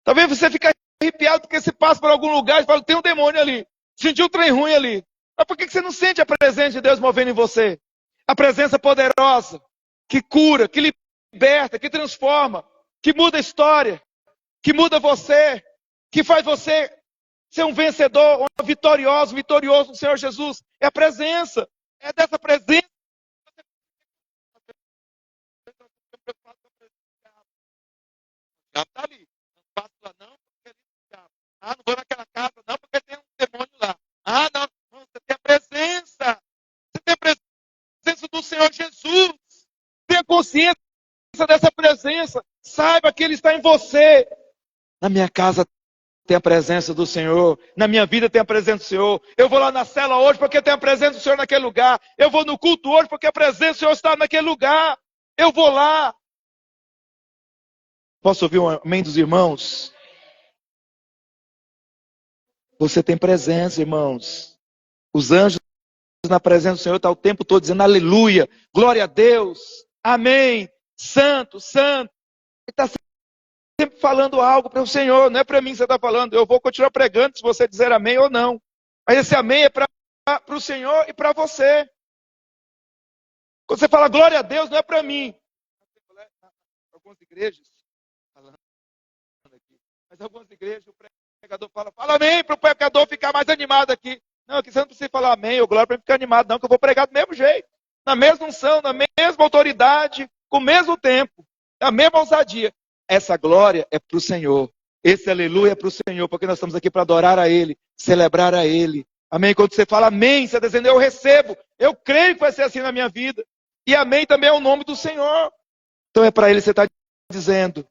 Talvez você fique arrepiado porque você passa por algum lugar e fala, tem um demônio ali. Sentiu um trem ruim ali. Mas por que você não sente a presença de Deus movendo em você? A presença poderosa, que cura, que liberta, que transforma, que muda a história, que muda você, que faz você ser um vencedor, um vitorioso no Senhor Jesus. É a presença. É dessa presença. Já está ali. Não passo lá não, porque ali tem diabo. Ah, não vou naquela casa não, porque tem um demônio lá. Ah, não, você tem a presença. Você tem a presença do Senhor Jesus. Tenha consciência dessa presença. Saiba que Ele está em você. Na minha casa tem a presença do Senhor. Na minha vida tem a presença do Senhor. Eu vou lá na cela hoje porque tem a presença do Senhor naquele lugar. Eu vou no culto hoje porque a presença do Senhor está naquele lugar. Eu vou lá. Posso ouvir um amém dos irmãos? Você tem presença, irmãos. Os anjos na presença do Senhor estão o tempo todo dizendo aleluia, glória a Deus, amém, santo, santo. Ele está sempre falando algo para o Senhor, não é para mim que você está falando. Eu vou continuar pregando se você dizer amém ou não. Mas esse amém é para o Senhor e para você. Quando você fala glória a Deus, não é para mim. Algumas igrejas, mas algumas igrejas, o pregador fala amém, para o pecador ficar mais animado aqui. Não, aqui você não precisa falar amém ou glória para ficar animado, não, que eu vou pregar do mesmo jeito, na mesma unção, na mesma autoridade, com o mesmo tempo, na mesma ousadia. Essa glória é para o Senhor. Esse aleluia é para o Senhor, porque nós estamos aqui para adorar a Ele, celebrar a Ele. Amém? Quando você fala amém, você está dizendo eu recebo, eu creio que vai ser assim na minha vida. E amém também é o nome do Senhor. Então é para Ele que você está dizendo.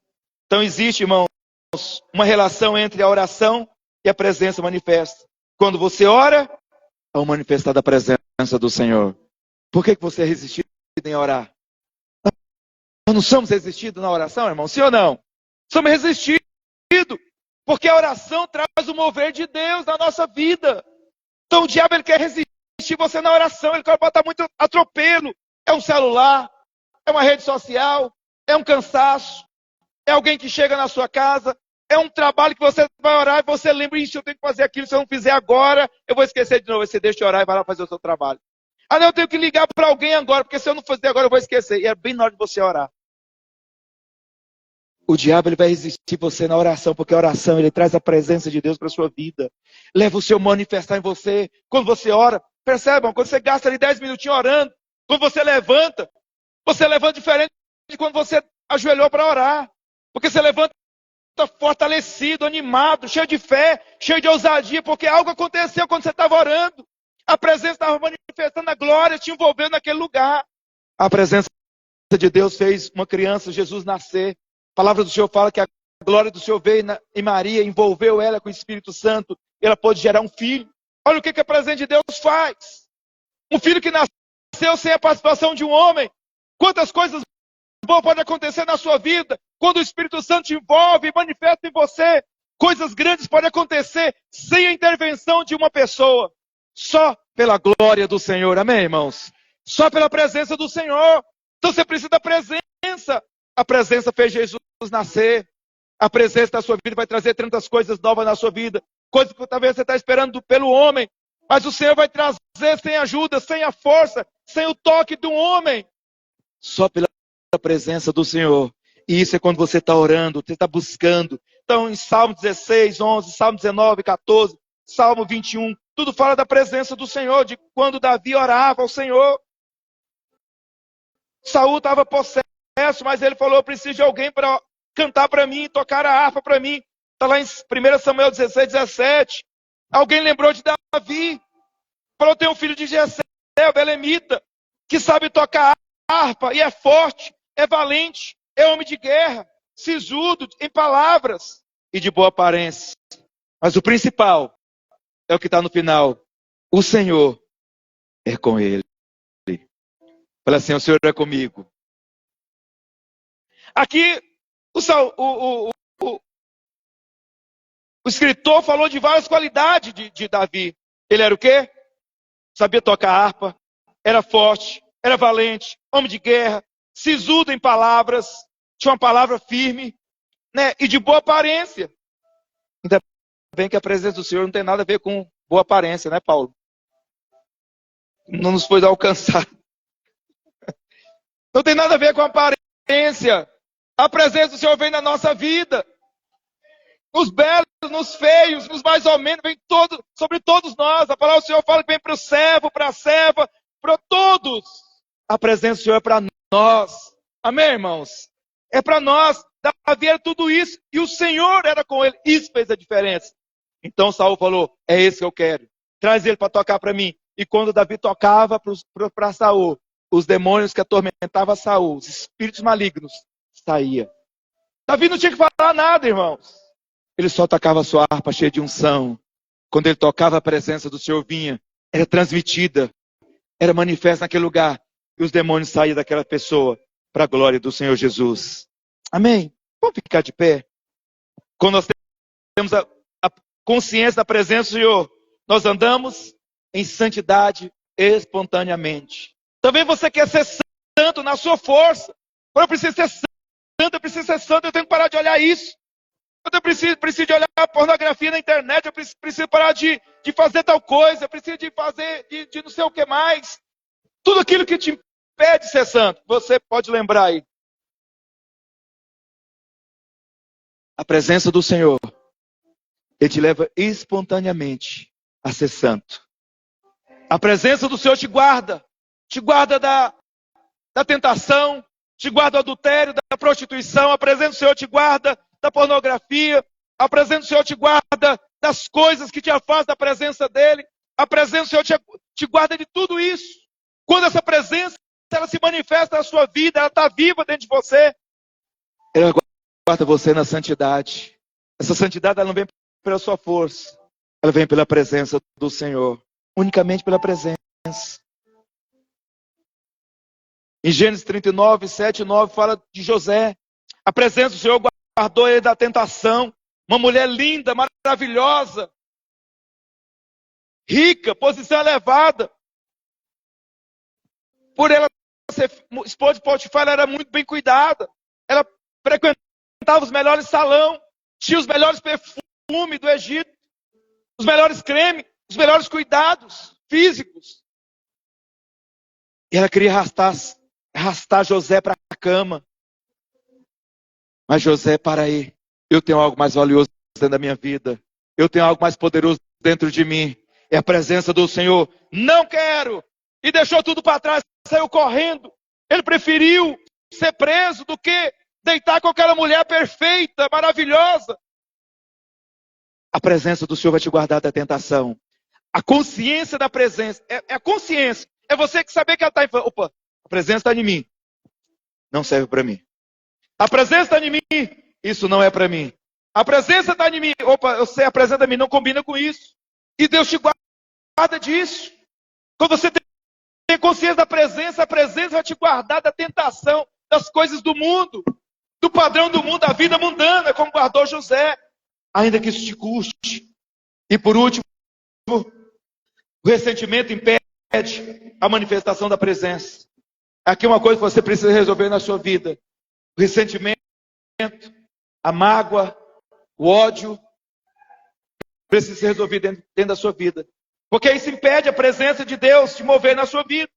Então existe, irmãos, uma relação entre a oração e a presença manifesta. Quando você ora, é o manifestar da presença do Senhor. Por que você é resistido em orar? Nós não somos resistidos na oração, irmão? Sim ou não? Somos resistidos. Porque a oração traz o mover de Deus na nossa vida. Então o diabo ele quer resistir você na oração. Ele quer botar muito atropelo. É um celular, é uma rede social, é um cansaço, é alguém que chega na sua casa, é um trabalho que você vai orar e você lembra, eu tenho que fazer aquilo, se eu não fizer agora, eu vou esquecer de novo. Você deixa de orar e vai lá fazer o seu trabalho. Ah, não, eu tenho que ligar para alguém agora, porque se eu não fazer agora, eu vou esquecer. E é bem na hora de você orar. O diabo ele vai resistir você na oração, porque a oração ele traz a presença de Deus para a sua vida. Leva o seu manifestar em você. Quando você ora, percebam, quando você gasta ali 10 minutinhos orando, quando você levanta diferente de quando você ajoelhou para orar. Porque você levanta fortalecido, animado, cheio de fé, cheio de ousadia, porque algo aconteceu quando você estava orando. A presença estava manifestando a glória, te envolvendo naquele lugar. A presença de Deus fez uma criança, Jesus, nascer. A palavra do Senhor fala que a glória do Senhor veio em Maria, envolveu ela com o Espírito Santo, e ela pôde gerar um filho. Olha o que a presença de Deus faz. Um filho que nasceu sem a participação de um homem. Quantas coisas boas podem acontecer na sua vida quando o Espírito Santo te envolve e manifesta em você. Coisas grandes podem acontecer sem a intervenção de uma pessoa. Só pela glória do Senhor. Amém, irmãos? Só pela presença do Senhor. Então você precisa da presença. A presença fez Jesus nascer. A presença da sua vida vai trazer tantas coisas novas na sua vida. Coisas que talvez você está esperando pelo homem. Mas o Senhor vai trazer sem ajuda, sem a força, sem o toque de um homem. Só pela presença do Senhor. E isso é quando você está orando, você está buscando. Então, em Salmo 16, 11, Salmo 19, 14, Salmo 21, tudo fala da presença do Senhor, de quando Davi orava ao Senhor. Saul estava possesso, mas ele falou, eu preciso de alguém para cantar para mim, tocar a harpa para mim. Está lá em 1 Samuel 16, 17. Alguém lembrou de Davi. Falou, tem um filho de Jessé, o belemita, que sabe tocar harpa e é forte, é valente, é homem de guerra, sisudo em palavras e de boa aparência. Mas o principal é o que está no final. O Senhor é com ele. Fala assim, o Senhor é comigo. Aqui, o escritor falou de várias qualidades de Davi. Ele era o quê? Sabia tocar harpa, era forte, era valente, homem de guerra, sisudo em palavras, tinha uma palavra firme, né? E de boa aparência. Ainda bem que a presença do Senhor não tem nada a ver com boa aparência, né, Paulo? Não nos foi alcançar. Não tem nada a ver com aparência. A presença do Senhor vem na nossa vida. Nos belos, nos feios, nos mais ou menos, vem sobre todos nós. A palavra do Senhor fala que vem para o servo, para a serva, para todos. A presença do Senhor é para nós. Amém, irmãos? É para nós. Davi era tudo isso. E o Senhor era com ele. Isso fez a diferença. Então Saul falou, é esse que eu quero. Traz ele para tocar para mim. E quando Davi tocava para Saul, os demônios que atormentavam Saul, os espíritos malignos, saíam. Davi não tinha que falar nada, irmãos. Ele só tocava a sua harpa cheia de unção. Quando ele tocava, a presença do Senhor vinha. Era transmitida. Era manifesta naquele lugar. E os demônios saíam daquela pessoa para a glória do Senhor Jesus. Amém? Vamos ficar de pé. Quando nós temos a consciência da presença do Senhor, nós andamos em santidade espontaneamente. Também você quer ser santo na sua força. Eu preciso ser santo, eu preciso ser santo, eu tenho que parar de olhar isso. Eu preciso de olhar a pornografia na internet, eu preciso parar de fazer tal coisa, eu preciso de fazer de não sei o que mais. Tudo aquilo que te impede de ser santo, você pode lembrar aí. A presença do Senhor, Ele te leva espontaneamente a ser santo. A presença do Senhor te guarda da tentação, te guarda do adultério, da prostituição. A presença do Senhor te guarda da pornografia. A presença do Senhor te guarda das coisas que te afastam da presença dEle. A presença do Senhor te guarda de tudo isso. Quando essa presença ela se manifesta na sua vida, ela está viva dentro de você. Ela guarda você na santidade. Essa santidade ela não vem pela sua força. Ela vem pela presença do Senhor. Unicamente pela presença. Em Gênesis 39, 7 e 9 fala de José. A presença do Senhor guardou ele da tentação. Uma mulher linda, maravilhosa. Rica, posição elevada. Por ela ser esposa de Potifar, ela era muito bem cuidada. Ela frequentava os melhores salões. Tinha os melhores perfumes do Egito. Os melhores cremes. Os melhores cuidados físicos. E ela queria arrastar José para a cama. Mas José, para aí. Eu tenho algo mais valioso dentro da minha vida. Eu tenho algo mais poderoso dentro de mim. É a presença do Senhor. Não quero. E deixou tudo para trás. Saiu correndo. Ele preferiu ser preso do que deitar com aquela mulher perfeita, maravilhosa. A presença do Senhor vai te guardar da tentação. A consciência da presença. É a consciência. É você que saber que ela está em... Opa, a presença está em mim. Não serve para mim. A presença está em mim. Isso não é para mim. A presença está em mim. Opa, eu sei, a presença de mim não combina com isso. E Deus te guarda disso. Quando você tem consciência da presença, a presença vai te guardar da tentação, das coisas do mundo, do padrão do mundo, da vida mundana, como guardou José. Ainda que isso te custe. E por último, o ressentimento impede a manifestação da presença. Aqui uma coisa que você precisa resolver na sua vida. O ressentimento, a mágoa, o ódio, precisa ser resolvido dentro da sua vida. Porque isso impede a presença de Deus de mover na sua vida.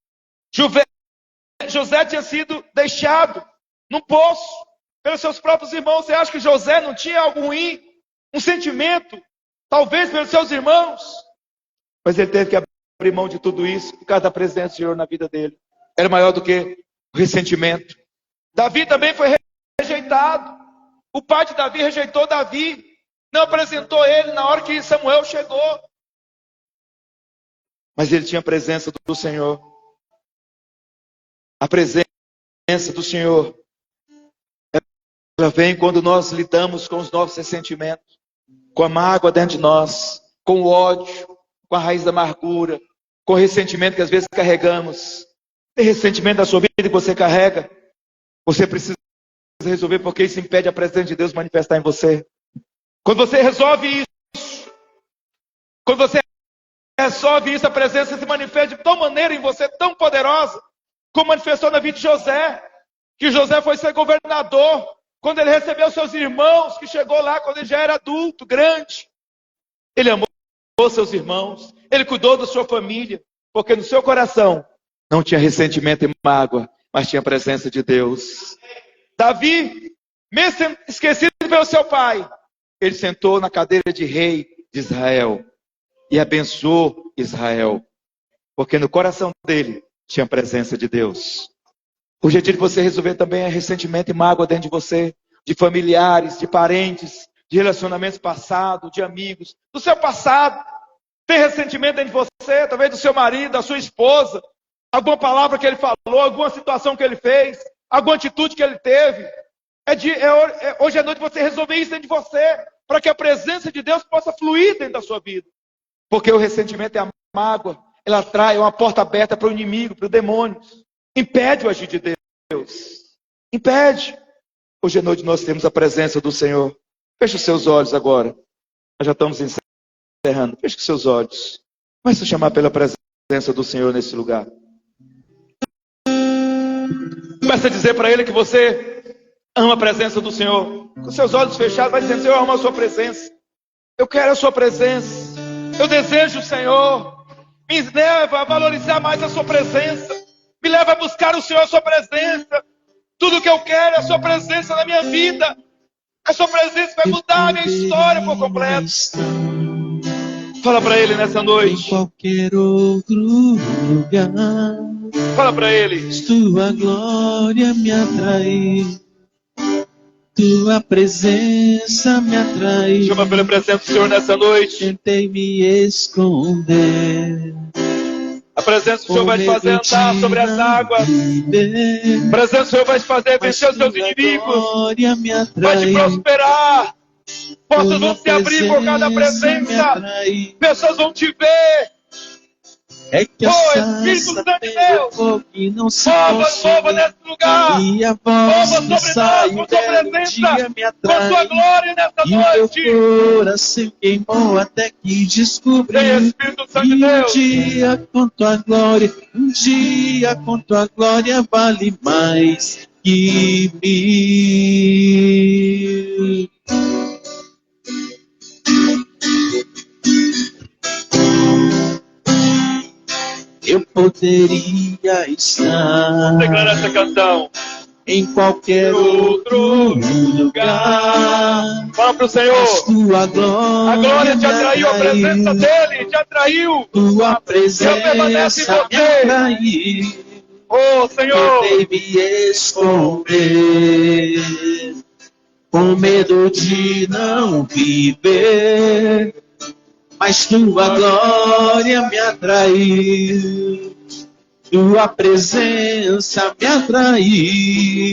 José tinha sido deixado num poço pelos seus próprios irmãos. Você acha que José não tinha algo ruim? Um sentimento? Talvez pelos seus irmãos? Mas ele teve que abrir mão de tudo isso por causa da presença do Senhor na vida dele. Era maior do que o ressentimento. Davi também foi rejeitado. O pai de Davi rejeitou Davi. Não apresentou ele na hora que Samuel chegou. Mas ele tinha a presença do Senhor. A presença do Senhor, ela vem quando nós lidamos com os nossos ressentimentos, com a mágoa dentro de nós, com o ódio, com a raiz da amargura, com o ressentimento que às vezes carregamos. Tem ressentimento da sua vida que você carrega? Você precisa resolver, porque isso impede a presença de Deus manifestar em você. Quando você resolve isso, a presença se manifesta de tal maneira em você, tão poderosa, como manifestou na vida de José, que José foi ser governador, Quando ele recebeu seus irmãos, que chegou lá quando ele já era adulto, grande. Ele amou seus irmãos, ele cuidou da sua família, porque no seu coração não tinha ressentimento e mágoa, mas tinha a presença de Deus. Davi, mesmo esquecido pelo seu pai, ele sentou na cadeira de rei de Israel e abençoou Israel, porque no coração dele tinha a presença de Deus. Hoje é dia de você resolver também ressentimento e mágoa dentro de você, de familiares, de parentes, de relacionamentos passados, de amigos, do seu passado. Tem ressentimento dentro de você, talvez do seu marido, da sua esposa, alguma palavra que ele falou, alguma situação que ele fez, alguma atitude que ele teve. Hoje à noite você resolver isso dentro de você, para que a presença de Deus possa fluir dentro da sua vida. Porque o ressentimento e a mágoa, ela atrai uma porta aberta para o inimigo, para o demônio. Impede o agir de Deus. Impede. Hoje à noite nós temos a presença do Senhor. Feche os seus olhos agora. Nós já estamos encerrando. Feche os seus olhos. Comece a chamar pela presença do Senhor nesse lugar. Comece a dizer para Ele que você ama a presença do Senhor. Com seus olhos fechados, vai dizendo: Senhor, eu amo a sua presença. Eu quero a sua presença. Eu desejo o Senhor. Me leva a valorizar mais a sua presença. Me leva a buscar o Senhor, a sua presença. Tudo que eu quero é a sua presença na minha vida. A sua presença vai mudar a minha história por completo. Fala para Ele nessa noite. Em qualquer outro lugar. Fala para Ele. Tua glória me atraiu. Tua presença me atraiu. Chama pela presença do Senhor nessa noite. Tentei me esconder. A presença do Senhor vai te fazer andar sobre as águas. A presença do Senhor vai te fazer vencer os seus inimigos. Vai te prosperar. Portas vão se abrir por causa da presença. Pessoas vão te ver. É que a Espírito Santo de Deus, mova nesse lugar, e a mova voz sobre sai nós, com sua presença, me com atrai, sua glória nessa e noite. o meu coração queimou até que descobri. Vem, Espírito Santo de E Deus. dia com tua glória, um dia com tua glória vale mais que mil. Eu poderia estar Declara essa canção. em qualquer outro lugar. Fala pro Senhor. Mas tua A glória te atraiu, a presença dele te atraiu. Tua Eu permanece em presença me você. atraiu. Oh, Senhor. Tentei me esconder, com medo de não viver. Mas tua glória me atraiu, tua presença me atraiu.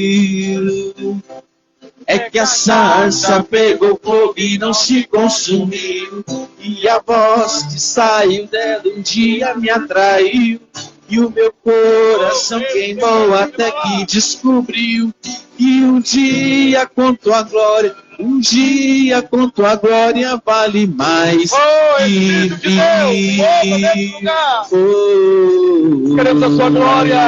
É que a sarça pegou fogo e não se consumiu, e a voz que saiu dela um dia me atraiu. E o meu coração queimou até que descobriu. E um dia com tua glória, um dia com tua glória vale mais que Espírito de Deus, mova nesse lugar. mil. Queremos a sua glória.